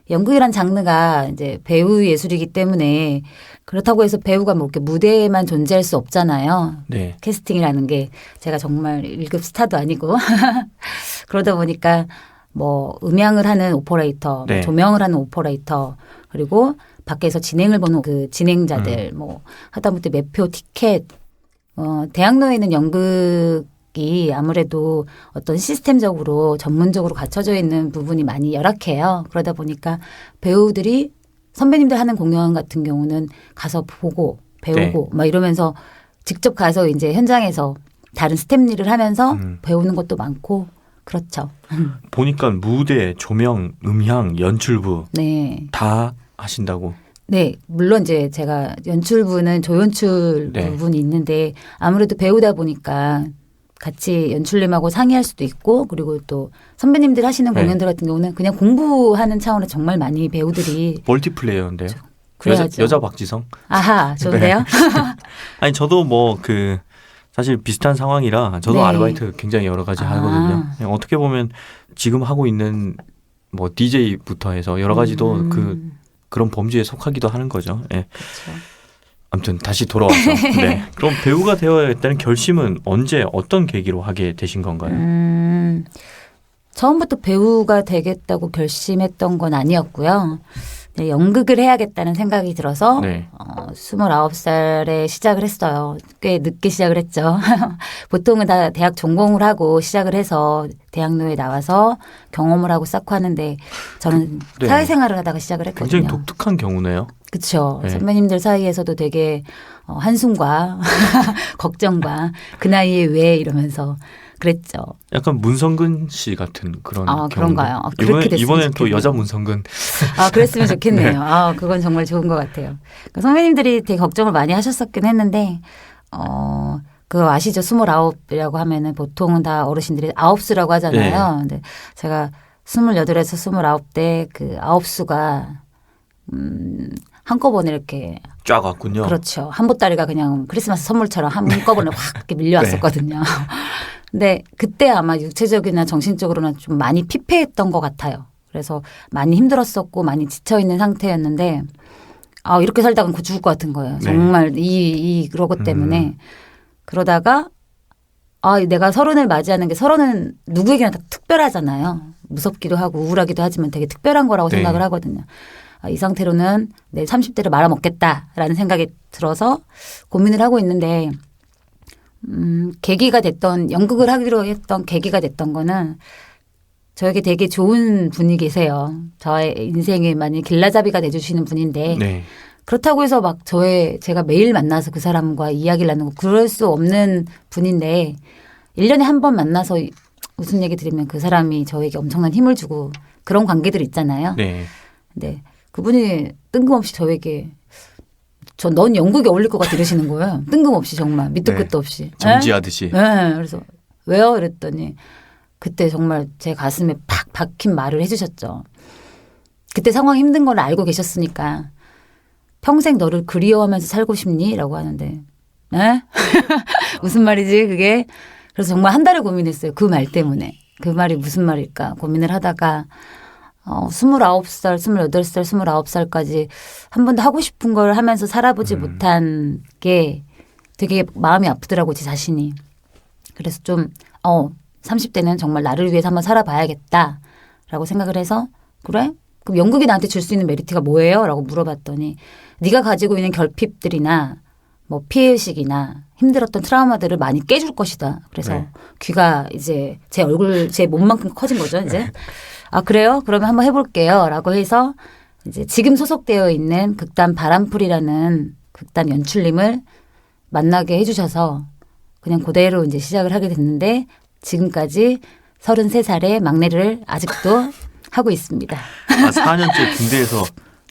연극이란 장르가 이제 배우 예술이기 때문에 그렇다고 해서 배우가 뭐 이렇게 무대에만 존재할 수 없잖아요. 네. 캐스팅이라는 게 제가 정말 1급 스타도 아니고 그러다 보니까 뭐 음향을 하는 오퍼레이터, 네. 조명을 하는 오퍼레이터 그리고 밖에서 진행을 보는 그 진행자들 뭐 하다못해 매표 티켓 대학로에 있는 연극이 아무래도 어떤 시스템적으로 전문적으로 갖춰져 있는 부분이 많이 열악해요. 그러다 보니까 배우들이 선배님들 하는 공연 같은 경우는 가서 보고 배우고 막 이러면서 직접 가서 이제 현장에서 다른 스텝 일을 하면서 배우는 것도 많고 그렇죠. 보니까 무대, 조명, 음향, 연출부 네. 다 하신다고. 네, 물론 이제 제가 연출부는 조연출 네. 부분이 있는데 아무래도 배우다 보니까 같이 연출님하고 상의할 수도 있고 그리고 또 선배님들 하시는 네. 공연들 같은 경우는 그냥 공부하는 차원에 정말 많이 배우들이 멀티플레이어인데요. 그래야죠. 여자 박지성. 아하, 좋은데요? 아니 저도 뭐 그 사실 비슷한 상황이라 저도 네. 아르바이트 굉장히 여러 가지 하거든요. 그냥 어떻게 보면 지금 하고 있는 뭐 DJ부터 해서 여러 가지도 그런 범주에 속하기도 하는 거죠. 예. 그렇죠. 아무튼 다시 돌아와서. 네. 그럼 배우가 되어야겠다는 결심은 언제 어떤 계기로 하게 되신 건가요? 처음부터 배우가 되겠다고 결심했던 건 아니었고요. 네, 연극을 해야겠다는 생각이 들어서 네. 29살에 시작을 했어요. 꽤 늦게 시작을 했죠. 보통은 다 대학 전공을 하고 시작을 해서 대학로에 나와서 경험을 하고 쌓고 하는데 저는 네. 사회생활을 하다가 시작을 했거든요. 굉장히 독특한 경우네요. 그렇죠. 네. 선배님들 사이에서도 되게 한숨과 걱정과 그 나이에 왜 이러면서 그랬죠. 약간 문성근 씨 같은 그런 경우. 그런가요? 그렇게 됐으면 이번엔 또 좋겠네요. 여자 문성근. 그랬으면 좋겠네요. 네. 그건 정말 좋은 것 같아요. 그러니까 선배님들이 되게 걱정을 많이 하셨었긴 했는데, 그거 아시죠? 29이라고 하면은 보통은 다 어르신들이 아홉수라고 하잖아요. 네. 근데 제가 28에서 29대 그 아홉수가, 한꺼번에 이렇게. 쫙 왔군요. 그렇죠. 한 보따리가 그냥 크리스마스 선물처럼 한꺼번에 확 이렇게 밀려왔었거든요. 근데 그때 아마 육체적이나 정신적으로는 좀 많이 피폐했던 것 같아요. 그래서 많이 힘들었었고 많이 지쳐있는 상태였는데 이렇게 살다간 죽을 것 같은 거예요. 정말 그런 것 때문에. 그러다가 내가 30을 맞이하는 게 30은 누구에게나 다 특별하잖아요. 무섭기도 하고 우울하기도 하지만 되게 특별한 거라고 생각을 하거든요. 이 상태로는 내 30대를 말아먹겠다라는 생각이 들어서 고민을 하고 있는데 계기가 됐던 연극을 하기로 했던 계기가 됐던 거는 저에게 되게 좋은 분이 계세요. 저의 인생의 만약 길라잡이가 돼주시는 분인데 네. 그렇다고 해서 막 제가 매일 만나서 그 사람과 이야기를 나누고 그럴 수 없는 분인데 1년에 한 번 만나서 무슨 얘기 드리면 그 사람이 저에게 엄청난 힘을 주고 그런 관계들 있잖아요. 네. 근데 그분이 뜬금없이 저에게 넌 연극에 어울릴 것 같아 이러시는 거예요. 뜬금없이 정말 밑도 네. 끝도 없이. 정지하듯이. 네. 그래서 왜요? 그랬더니 그때 정말 제 가슴에 팍 박힌 말을 해주셨죠. 그때 상황이 힘든 걸 알고 계셨으니까 평생 너를 그리워하면서 살고 싶니? 라고 하는데 네? 무슨 말이지 그게? 그래서 정말 한 달을 고민했어요. 그 말 때문에. 그 말이 무슨 말일까 고민을 하다가 29살, 28살, 29살까지 한 번도 하고 싶은 걸 하면서 살아보지 못한 게 되게 마음이 아프더라고 제 자신이. 그래서 좀 30대는 정말 나를 위해서 한번 살아봐야겠다라고 생각을 해서 그래? 그럼 연극이 나한테 줄 수 있는 메리트가 뭐예요? 라고 물어봤더니 네가 가지고 있는 결핍들이나 뭐 피해의식이나 힘들었던 트라우마들을 많이 깨줄 것이다. 그래서 네. 귀가 이제 제 얼굴, 제 몸만큼 커진 거죠. 이제. 아, 그래요? 그러면 한번 해볼게요. 라고 해서 이제 지금 소속되어 있는 극단 바람풀이라는 극단 연출님을 만나게 해주셔서 그냥 그대로 이제 시작을 하게 됐는데 지금까지 33살의 막내를 아직도 하고 있습니다. 아, 4년째 군대에서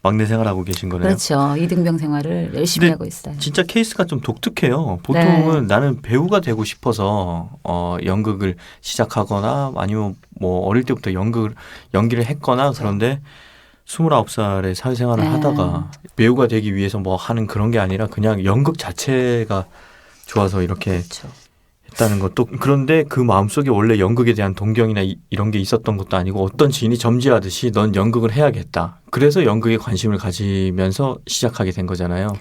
막내 생활하고 계신 거네요. 그렇죠. 이등병 생활을 열심히 근데 하고 있어요. 진짜 케이스가 좀 독특해요. 보통은 네. 나는 배우가 되고 싶어서 연극을 시작하거나 아니면 뭐 어릴 때부터 연기를 했거나 그런데 29살에 사회생활을 네. 하다가 배우가 되기 위해서 뭐 하는 그런 게 아니라 그냥 연극 자체가 좋아서 이렇게 그렇죠. 했다는 것도 그런데 그 마음속에 원래 연극에 대한 동경이나 이런 게 있었던 것도 아니고 어떤 지인이 점지하듯이 넌 연극을 해야겠다. 그래서 연극에 관심을 가지면서 시작하게 된 거잖아요.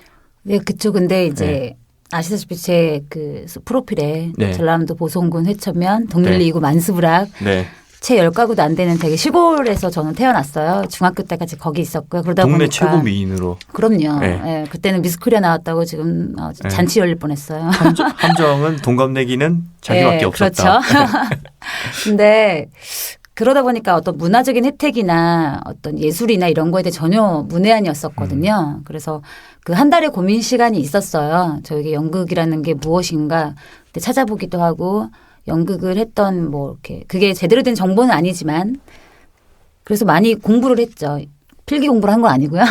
네, 그쵸. 근데 이제 네. 아시다시피 제 그 프로필에 네. 전라남도 보성군 회천면 동릴리 네. 2구 만수부락 네. 채 10가구도 안 되는 되게 시골에서 저는 태어났어요. 중학교 때까지 거기 있었고요. 그러다 동네 보니까 최고 미인으로 그럼요. 네. 예, 그때는 미스코리아 나왔다고 지금 네. 잔치 열릴 뻔했어요. 함정은 동갑내기는 자기밖에 예, 없었다. 그렇죠. 근데 그러다 보니까 어떤 문화적인 혜택이나 어떤 예술이나 이런 거에 대해 전혀 문외한이었었거든요. 그래서 그 한 달의 고민 시간이 있었어요. 저에게 연극이라는 게 무엇인가 그때 찾아보기도 하고 연극을 했던 뭐 이렇게 그게 제대로 된 정보는 아니지만 그래서 많이 공부를 했죠. 필기 공부를 한 건 아니고요.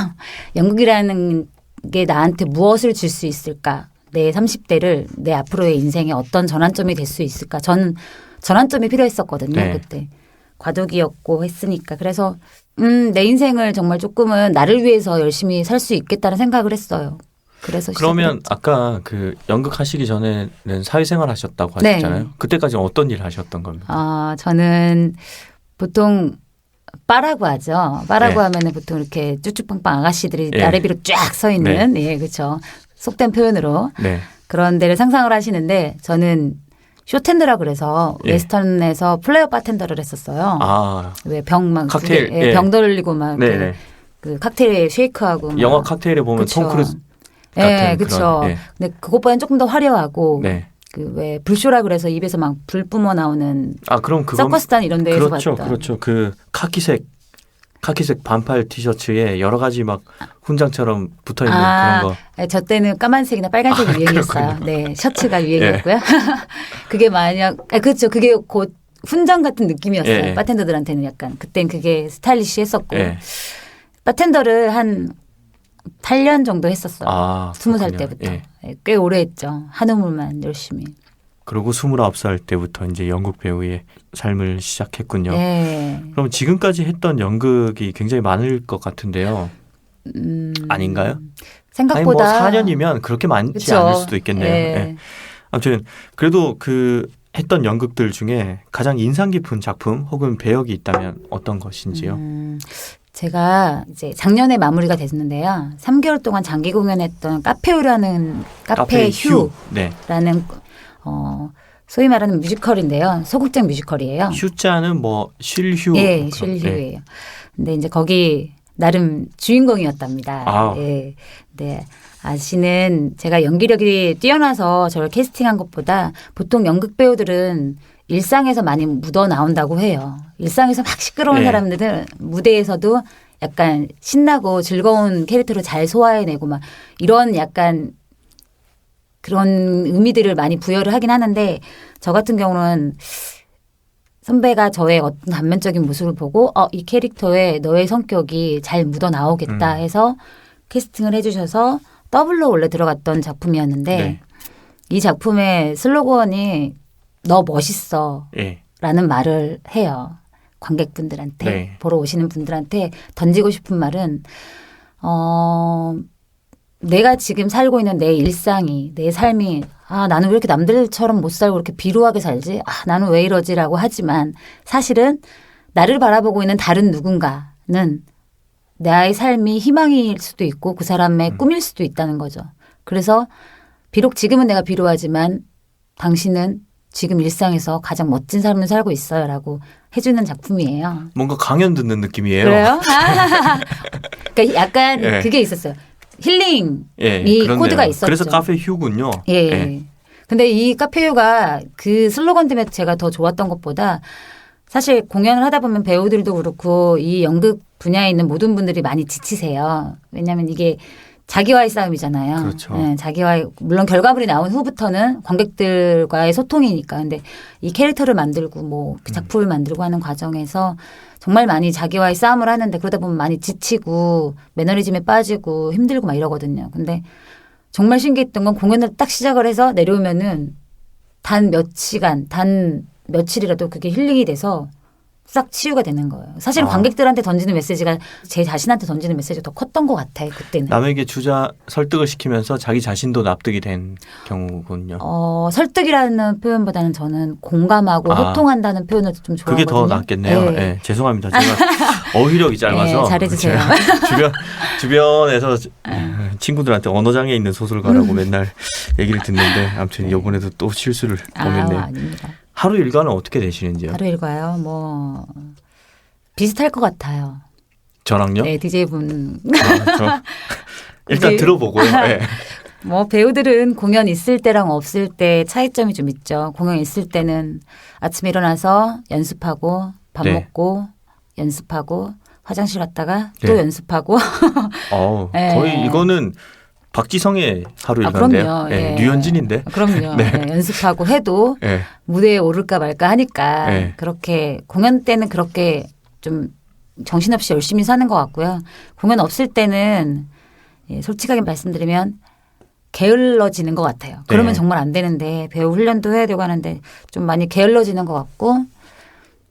연극이라는 게 나한테 무엇을 줄 수 있을까? 내 30대를 내 앞으로의 인생에 어떤 전환점이 될 수 있을까? 전 전환점이 필요했었거든요. 네. 그때. 과도기였고 했으니까. 그래서 내 인생을 정말 조금은 나를 위해서 열심히 살 수 있겠다는 생각을 했어요. 그래서 그러면 시작을 아까 그 연극 하시기 전에는 사회생활 하셨다고 네. 하셨잖아요. 그때까지 어떤 일 하셨던 겁니까? 저는 보통 빠라고 하죠. 빠라고 네. 하면은 보통 이렇게 쭈쭈빵빵 아가씨들이 예. 아래비로 쫙 서 있는 예, 그렇죠. 속된 표현으로 네. 그런 데를 상상을 하시는데 저는 쇼텐드라 그래서 예. 웨스턴에서 플레이어 바텐더를 했었어요. 아, 왜 병 막 칵테일, 예, 예. 병 돌리고 막 네네. 그 칵테일 쉐이크하고 막. 영화 칵테일에 보면 그쵸. 톰 크루즈 예, 같은 그렇죠. 그런. 예. 근데 그것보다는 조금 더 화려하고 네. 그 왜 불쇼라 그래서 입에서 막 불 뿜어 나오는 아 그럼 그건 서커스단 이런 데에서 그렇죠, 봤던. 그렇죠. 그 카키색 반팔 티셔츠에 여러 가지 막 훈장처럼 붙어 있는 그런 거. 네, 저 때는 까만색이나 빨간색이 유행했어요. 네, 셔츠가 유행이었고요. 그게 만약, 그렇죠. 그게 곧 훈장 같은 느낌이었어요. 예. 바텐더들한테는 약간. 그땐 그게 스타일리시했었고. 예. 바텐더를 한 8년 정도 했었어요. 아, 20살 그렇군요. 때부터. 예. 네, 꽤 오래 했죠. 한 우물만 열심히. 그리고 29살 때부터 이제 연극 배우의 삶을 시작했군요. 네. 그럼 지금까지 했던 연극이 굉장히 많을 것 같은데요. 아닌가요? 아니 뭐 생각보다 4년이면 그렇게 많지 그쵸. 않을 수도 있겠네요. 예. 예. 아무튼 그래도 그 했던 연극들 중에 가장 인상 깊은 작품 혹은 배역이 있다면 어떤 것인지요? 제가 이제 작년에 마무리가 됐는데요. 3개월 동안 장기 공연했던 카페유라는 카페 네. 휴라는 소위 말하는 뮤지컬인데요. 소극장 뮤지컬이에요. 휴자는 뭐 쉴휴. 예, 쉴휴예요. 근데 이제 거기 나름 주인공이었답니다. 아. 예. 네. 아시는 제가 연기력이 뛰어나서 저를 캐스팅한 것보다 보통 연극 배우들은 일상에서 많이 묻어 나온다고 해요. 일상에서 막 시끄러운 네. 사람들은 무대에서도 약간 신나고 즐거운 캐릭터를 잘 소화해내고 막 이런 약간 그런 의미들을 많이 부여를 하긴 하는데 저 같은 경우는 선배가 저의 어떤 단면적인 모습을 보고 이 캐릭터에 너의 성격이 잘 묻어 나오겠다 해서 캐스팅을 해주셔서 더블로 원래 들어갔던 작품이었는데 네. 이 작품의 슬로건이 너 멋있어 예. 라는 말을 해요. 관객분들한테 네. 보러 오시는 분들한테 던지고 싶은 말은 내가 지금 살고 있는 내 일상이 내 삶이 나는 왜 이렇게 남들처럼 못 살고 이렇게 비루하게 살지? 나는 왜 이러지라고 하지만 사실은 나를 바라보고 있는 다른 누군가는 나의 삶이 희망일 수도 있고 그 사람의 꿈일 수도 있다는 거죠. 그래서 비록 지금은 내가 비루하지만 당신은 지금 일상에서 가장 멋진 삶을 살고 있어요라고 해주는 작품이에요. 뭔가 강연 듣는 느낌이에요. 그래요? 그러니까 약간 예. 그게 있었어요. 힐링이 그렇네요. 코드가 있었죠. 그래서 카페 휴군요. 예. 근데 이 카페유가 그 슬로건 때문에 제가 더 좋았던 것보다 사실 공연을 하다 보면 배우들도 그렇고 이 연극 분야에 있는 모든 분들이 많이 지치세요. 왜냐하면 이게 자기와의 싸움이잖아요. 그렇죠. 네, 자기와의 물론 결과물이 나온 후부터는 관객들과의 소통이니까. 근데 이 캐릭터를 만들고 뭐 작품을 만들고 하는 과정에서 정말 많이 자기와의 싸움을 하는데 그러다 보면 많이 지치고 매너리즘에 빠지고 힘들고 막 이러거든요. 근데 정말 신기했던 건 공연을 딱 시작을 해서 내려오면은 단 몇 시간, 단 며칠이라도 그게 힐링이 돼서 싹 치유가 되는 거예요. 사실 관객들한테 던지는 메시지가 제 자신한테 던지는 메시지가 더 컸던 것 같아요. 그때는. 남에게 설득을 시키면서 자기 자신도 납득이 된 경우군요. 설득이라는 표현보다는 저는 공감하고 소통한다는 표현을 좀 좋아하거든요. 그게 더 낫겠네요. 네. 네, 죄송합니다. 제가 어휘력이 짧아서 네, 잘해주세요. 제가 주변에서 친구들한테 언어장애 있는 소설가라고 맨날 얘기를 듣는데 아무튼 이번에도 또 실수를 범했네요. 아닙니다. 하루 일과는 어떻게 되시는지요? 하루 일과요? 뭐 비슷할 것 같아요. 저랑요? 네, DJ분. 일단 네. 들어보고요. 네. 뭐 배우들은 공연 있을 때랑 없을 때 차이점이 좀 있죠. 공연 있을 때는 아침에 일어나서 연습하고 밥 네. 먹고 연습하고 화장실 갔다가 또 네. 연습하고 네. 거의 이거는 박지성의 하루 일과인데요. 그럼요. 네, 예. 류현진인데. 그럼요. 네. 네, 연습하고 해도 네. 무대에 오를까 말까 하니까 네. 그렇게 공연 때는 그렇게 좀 정신없이 열심히 사는 것 같고요. 공연 없을 때는 솔직하게 말씀드리면 게을러지는 것 같아요. 그러면 네. 정말 안 되는데 배우 훈련도 해야 되고 하는데 좀 많이 게을러지는 것 같고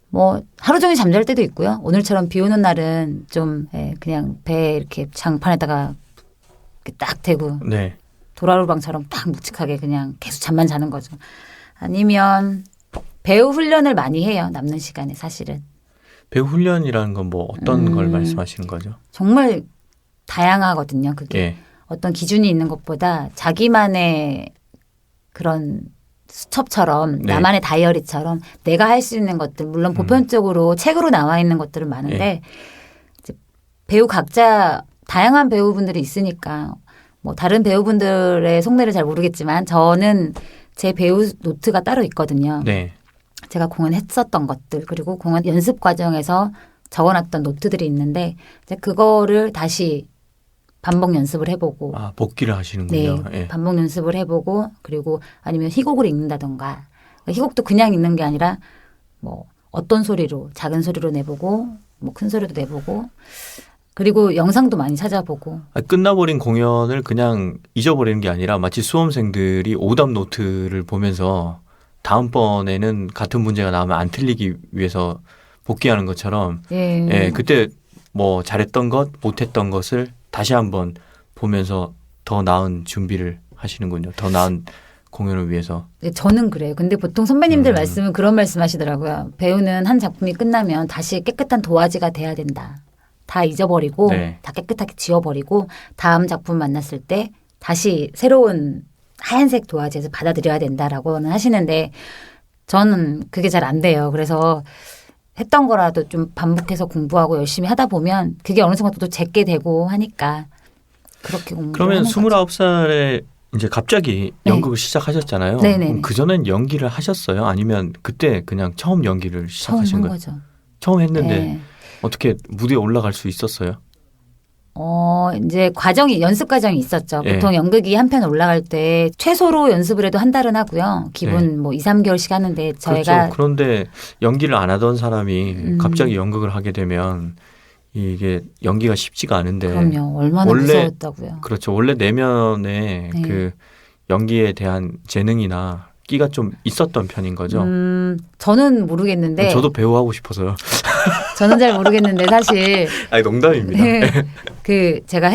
뭐 하루 종일 잠잘 때도 있고요. 오늘처럼 비 오는 날은 좀 그냥 배에 이렇게 장판에다가 이렇게 딱 대고 네. 도라루방처럼 딱 묵직하게 그냥 계속 잠만 자는 거죠. 아니면 배우 훈련을 많이 해요. 남는 시간에 사실은. 배우 훈련이라는 건 뭐 어떤 걸 말씀하시는 거죠? 정말 다양하거든요. 그게. 예. 어떤 기준이 있는 것보다 자기만의 그런 수첩처럼 네. 나만의 다이어리처럼 내가 할 수 있는 것들 물론 보편적으로 책으로 나와 있는 것들은 많은데 이제 배우 각자 다양한 배우분들이 있으니까 뭐 다른 배우분들의 속내를 잘 모르겠지만 저는 제 배우 노트가 따로 있거든요. 네. 제가 공연했었던 것들 그리고 공연 연습 과정에서 적어놨던 노트들이 있는데 이제 그거를 다시 반복 연습을 해보고 복기를 하시는군요. 네, 예. 반복 연습을 해보고 그리고 아니면 희곡을 읽는다던가 희곡도 그냥 읽는 게 아니라 뭐 어떤 소리로 작은 소리로 내보고 뭐 큰 소리도 내보고 그리고 영상도 많이 찾아보고 끝나버린 공연을 그냥 잊어버리는 게 아니라 마치 수험생들이 오답 노트를 보면서 다음번에는 같은 문제가 나오면 안 틀리기 위해서 복귀하는 것처럼 예, 그때 뭐 잘했던 것 못했던 것을 다시 한번 보면서 더 나은 준비를 하시는군요. 더 나은 공연을 위해서. 네, 저는 그래요. 근데 보통 선배님들 말씀은 그런 말씀 하시더라고요. 배우는 한 작품이 끝나면 다시 깨끗한 도화지가 돼야 된다. 다 잊어버리고 네. 다 깨끗하게 지워버리고 다음 작품 만났을 때 다시 새로운 하얀색 도화지에서 받아들여야 된다라고는 하시는데 저는 그게 잘 안 돼요. 그래서 했던 거라도 좀 반복해서 공부하고 열심히 하다 보면 그게 어느 순간 또 제게 되고 하니까 그렇게 공부를 그러면 하는 거죠. 29살에 이제 갑자기 연극을 시작하셨잖아요. 네네네. 그럼 그전엔 연기를 하셨어요? 아니면 그때 그냥 처음 연기를 시작하신 처음 한 거예요? 거죠. 처음 했는데 네. 어떻게 무대에 올라갈 수 있었어요? 이제 연습 과정이 있었죠. 예. 보통 연극이 한 편 올라갈 때 최소로 연습을 해도 한 달은 하고요. 기본 뭐 2, 3개월씩 하는데 저희가 그렇죠. 그런데 연기를 안 하던 사람이 갑자기 연극을 하게 되면 이게 연기가 쉽지가 않은데. 그럼요. 얼마나 무서웠다고요. 그렇죠. 원래 내면에 네. 그 연기에 대한 재능이나 끼가 좀 있었던 편인 거죠. 저는 모르겠는데 저도 배우하고 싶어서요. 저는 잘 모르겠는데 사실 아니 농담입니다. 그 제가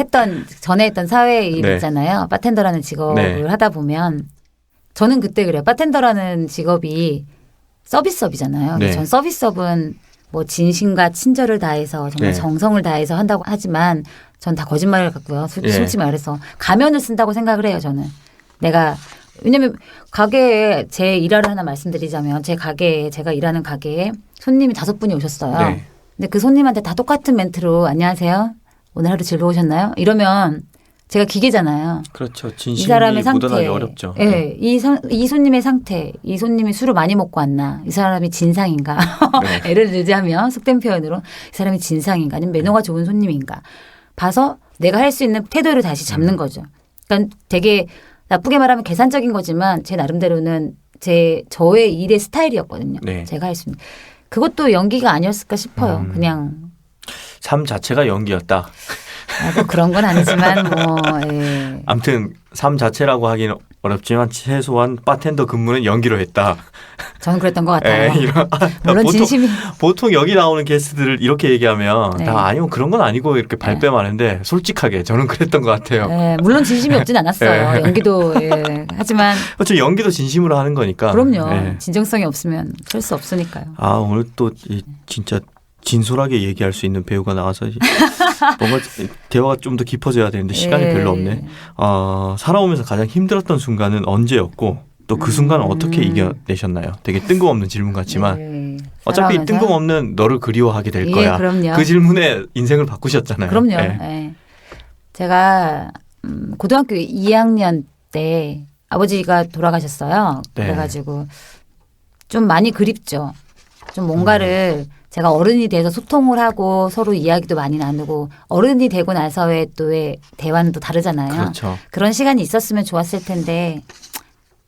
전에 했던 사회일 네. 있잖아요. 바텐더라는 직업을 네. 하다 보면 저는 그때 그래요. 바텐더라는 직업이 서비스업이잖아요. 네. 전 서비스업은 뭐 진심과 친절을 다해서 정말 네. 정성을 다해서 한다고 하지만 전 다 거짓말을 갖고요. 예. 솔직히 말해서 가면을 쓴다고 생각을 해요. 저는 내가 왜냐면 가게에 제 일화를 하나 말씀드리자면 제 가게에 제가 일하는 가게에 손님이 5분이 오셨어요. 네. 근데 그 손님한테 다 똑같은 멘트로 안녕하세요. 오늘 하루 즐거우셨나요? 이러면 제가 기계잖아요. 그렇죠. 이 진심이 사람의 상태, 묻어나기 어렵죠. 예, 이 손님의 상태, 이 손님이 술을 많이 먹고 왔나, 이 사람이 진상인가, 네. 예를 들자면 속된 표현으로 이 사람이 진상인가, 아니면 매너가 좋은 손님인가 봐서 내가 할 수 있는 태도를 다시 잡는 거죠. 그러니까 되게 나쁘게 말하면 계산적인 거지만 제 나름대로는 저의 일의 스타일이었거든요. 네. 제가 할 수 있는 그것도 연기가 아니었을까 싶어요. 그냥 삶 자체가 연기였다. 뭐 그런 건 아니지만 뭐 예. 아무튼 삶 자체라고 하기는 어렵지만 최소한 바텐더 근무는 연기로 했다. 저는 그랬던 것 같아요. 물론 보통, 진심이 보통 여기 나오는 게스트들 이렇게 얘기하면 네. 다 아니면 그런 건 아니고 이렇게 발뺌하는데 솔직하게 저는 그랬던 것 같아요. 예, 물론 진심이 없진 않았어요. 네. 연기도 예. 하지만 그렇죠. 연기도 진심으로 하는 거니까. 그럼요. 네. 진정성이 없으면 할 수 없으니까요. 아 오늘 또 진짜 진솔하게 얘기할 수 있는 배우가 나와서 뭔가 대화가 좀 더 깊어져야 되는데 시간이 예. 별로 없네. 살아오면서 가장 힘들었던 순간은 언제였고 또 그 순간을 어떻게 이겨내셨나요? 되게 뜬금없는 질문 같지만 네. 어차피 살아오면서? 뜬금없는 너를 그리워하게 될 예, 거야. 그럼요. 그 질문에 인생을 바꾸셨잖아요. 그럼요. 예. 예. 제가 고등학교 2학년 때 아버지가 돌아가셨어요. 네. 그래가지고 좀 많이 그립죠. 좀 뭔가를 제가 어른이 돼서 소통을 하고 서로 이야기도 많이 나누고 어른이 되고 나서의 또의 대화는 또 다르잖아요. 그렇죠. 그런 시간이 있었으면 좋았을 텐데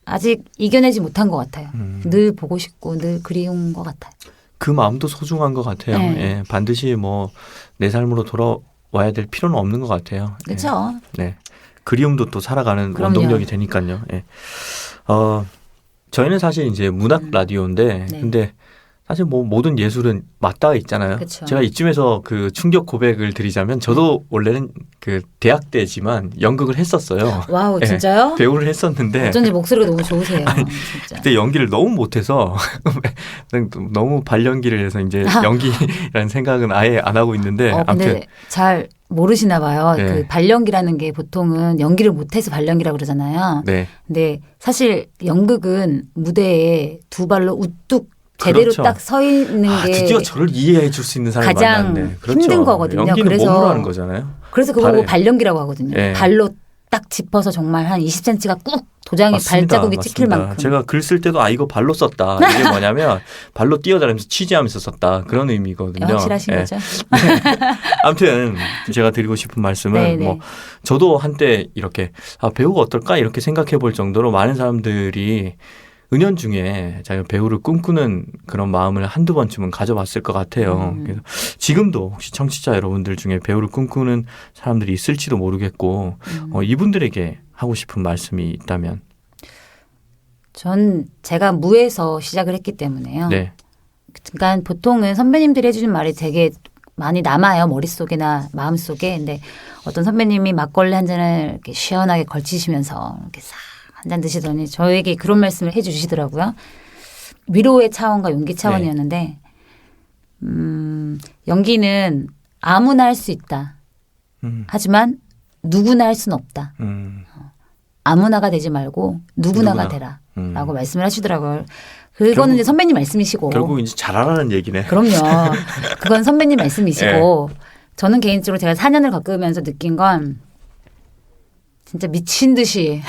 아직 이겨내지 못한 것 같아요. 늘 보고 싶고 늘 그리운 것 같아요. 그 마음도 소중한 것 같아요. 네. 예. 반드시 뭐 내 삶으로 돌아와야 될 필요는 없는 것 같아요. 예. 그렇죠. 네. 그리움도 또 살아가는 그럼요. 원동력이 되니까요. 예. 저희는 사실 이제 문학 라디오인데, 네. 근데 사실 뭐 모든 예술은 맞닿아 있잖아요. 그쵸. 제가 이쯤에서 그 충격 고백을 드리자면 저도 원래는 그 대학 때지만 연극을 했었어요. 와우 예. 진짜요? 배우를 했었는데 어쩐지 목소리가 너무 좋으세요. 진짜. 그때 연기를 너무 못해서 너무 발연기를 해서 이제 연기라는 생각은 아예 안 하고 있는데 근데 아무튼 잘 모르시나 봐요. 네. 그 발연기라는 게 보통은 연기를 못해서 발연기라고 그러잖아요. 네. 근데 사실 연극은 무대에 두 발로 우뚝 제대로 그렇죠. 딱 서 있는 게 드디어 저를 이해해 줄 수 있는 사람이 가장 만났네. 그렇죠. 힘든 거거든요. 연기는 그래서 몸으로 하는 거잖아요. 그래서 그거 보고 발에. 발연기라고 하거든요. 예. 발로 딱 짚어서 정말 한 20cm가 꾹 도장에 맞습니다. 발자국이 찍힐 맞습니다. 만큼. 제가 글 쓸 때도 이거 발로 썼다. 이게 뭐냐면 발로 뛰어다니면서 취재하면서 썼다. 그런 의미거든요. 확실하신 예. 거죠? 아무튼 제가 드리고 싶은 말씀은 네네. 뭐 저도 한때 이렇게 배우가 어떨까 이렇게 생각해 볼 정도로 많은 사람들이 은연중에 자기가 배우를 꿈꾸는 그런 마음을 한두 번쯤은 가져봤을 것 같아요. 그래서 지금도 혹시 청취자 여러분들 중에 배우를 꿈꾸는 사람들이 있을지도 모르겠고 이분들에게 하고 싶은 말씀이 있다면 전 제가 무에서 시작을 했기 때문에요. 네. 그러니까 보통은 선배님들이 해주는 말이 되게 많이 남아요. 머릿속이나 마음속에. 근데 어떤 선배님이 막걸리 한 잔을 이렇게 시원하게 걸치시면서 이렇게 싹 한 잔 드시더니 저에게 그런 말씀을 해 주시더라고요. 위로의 차원과 용기 차원이었는데 연기는 아무나 할 수 있다. 하지만 누구나 할 수는 없다. 아무나가 되지 말고 누구나가 되라. 라고 말씀을 하시더라고요. 그거는 이제 선배님 말씀이시고. 결국 이제 잘하라는 얘기네. 그럼요. 그건 선배님 말씀이시고. 저는 개인적으로 제가 4년을 겪으면서 느낀 건 진짜 미친 듯이.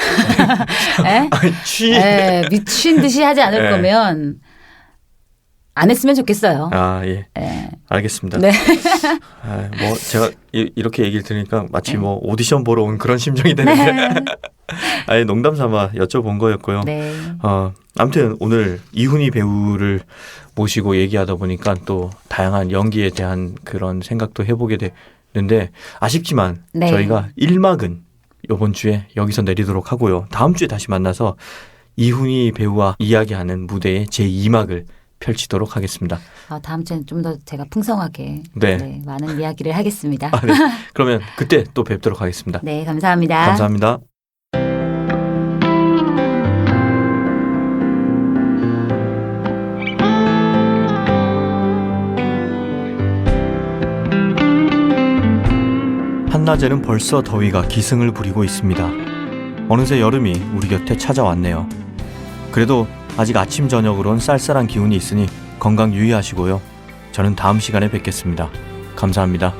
미친 듯이 하지 않을 거면 안 했으면 좋겠어요. 예. 예. 알겠습니다. 네. 뭐 제가 이렇게 얘기를 들으니까 마치 뭐 오디션 보러 온 그런 심정이 되는데 아예 농담 삼아 여쭤본 거였고요. 네. 아무튼 오늘 이훈희 배우를 모시고 얘기하다 보니까 또 다양한 연기에 대한 그런 생각도 해보게 되는데 아쉽지만 네. 저희가 1막은 이번 주에 여기서 내리도록 하고요. 다음 주에 다시 만나서 이훈희 배우와 이야기하는 무대의 제2막을 펼치도록 하겠습니다. 다음 주에는 좀 더 제가 풍성하게 네. 많은 이야기를 하겠습니다. 네. 그러면 그때 또 뵙도록 하겠습니다. 네, 감사합니다. 감사합니다. 한낮에는 벌써 더위가 기승을 부리고 있습니다. 어느새 여름이 우리 곁에 찾아왔네요. 그래도 아직 아침 저녁으론 쌀쌀한 기운이 있으니 건강 유의하시고요. 저는 다음 시간에 뵙겠습니다. 감사합니다.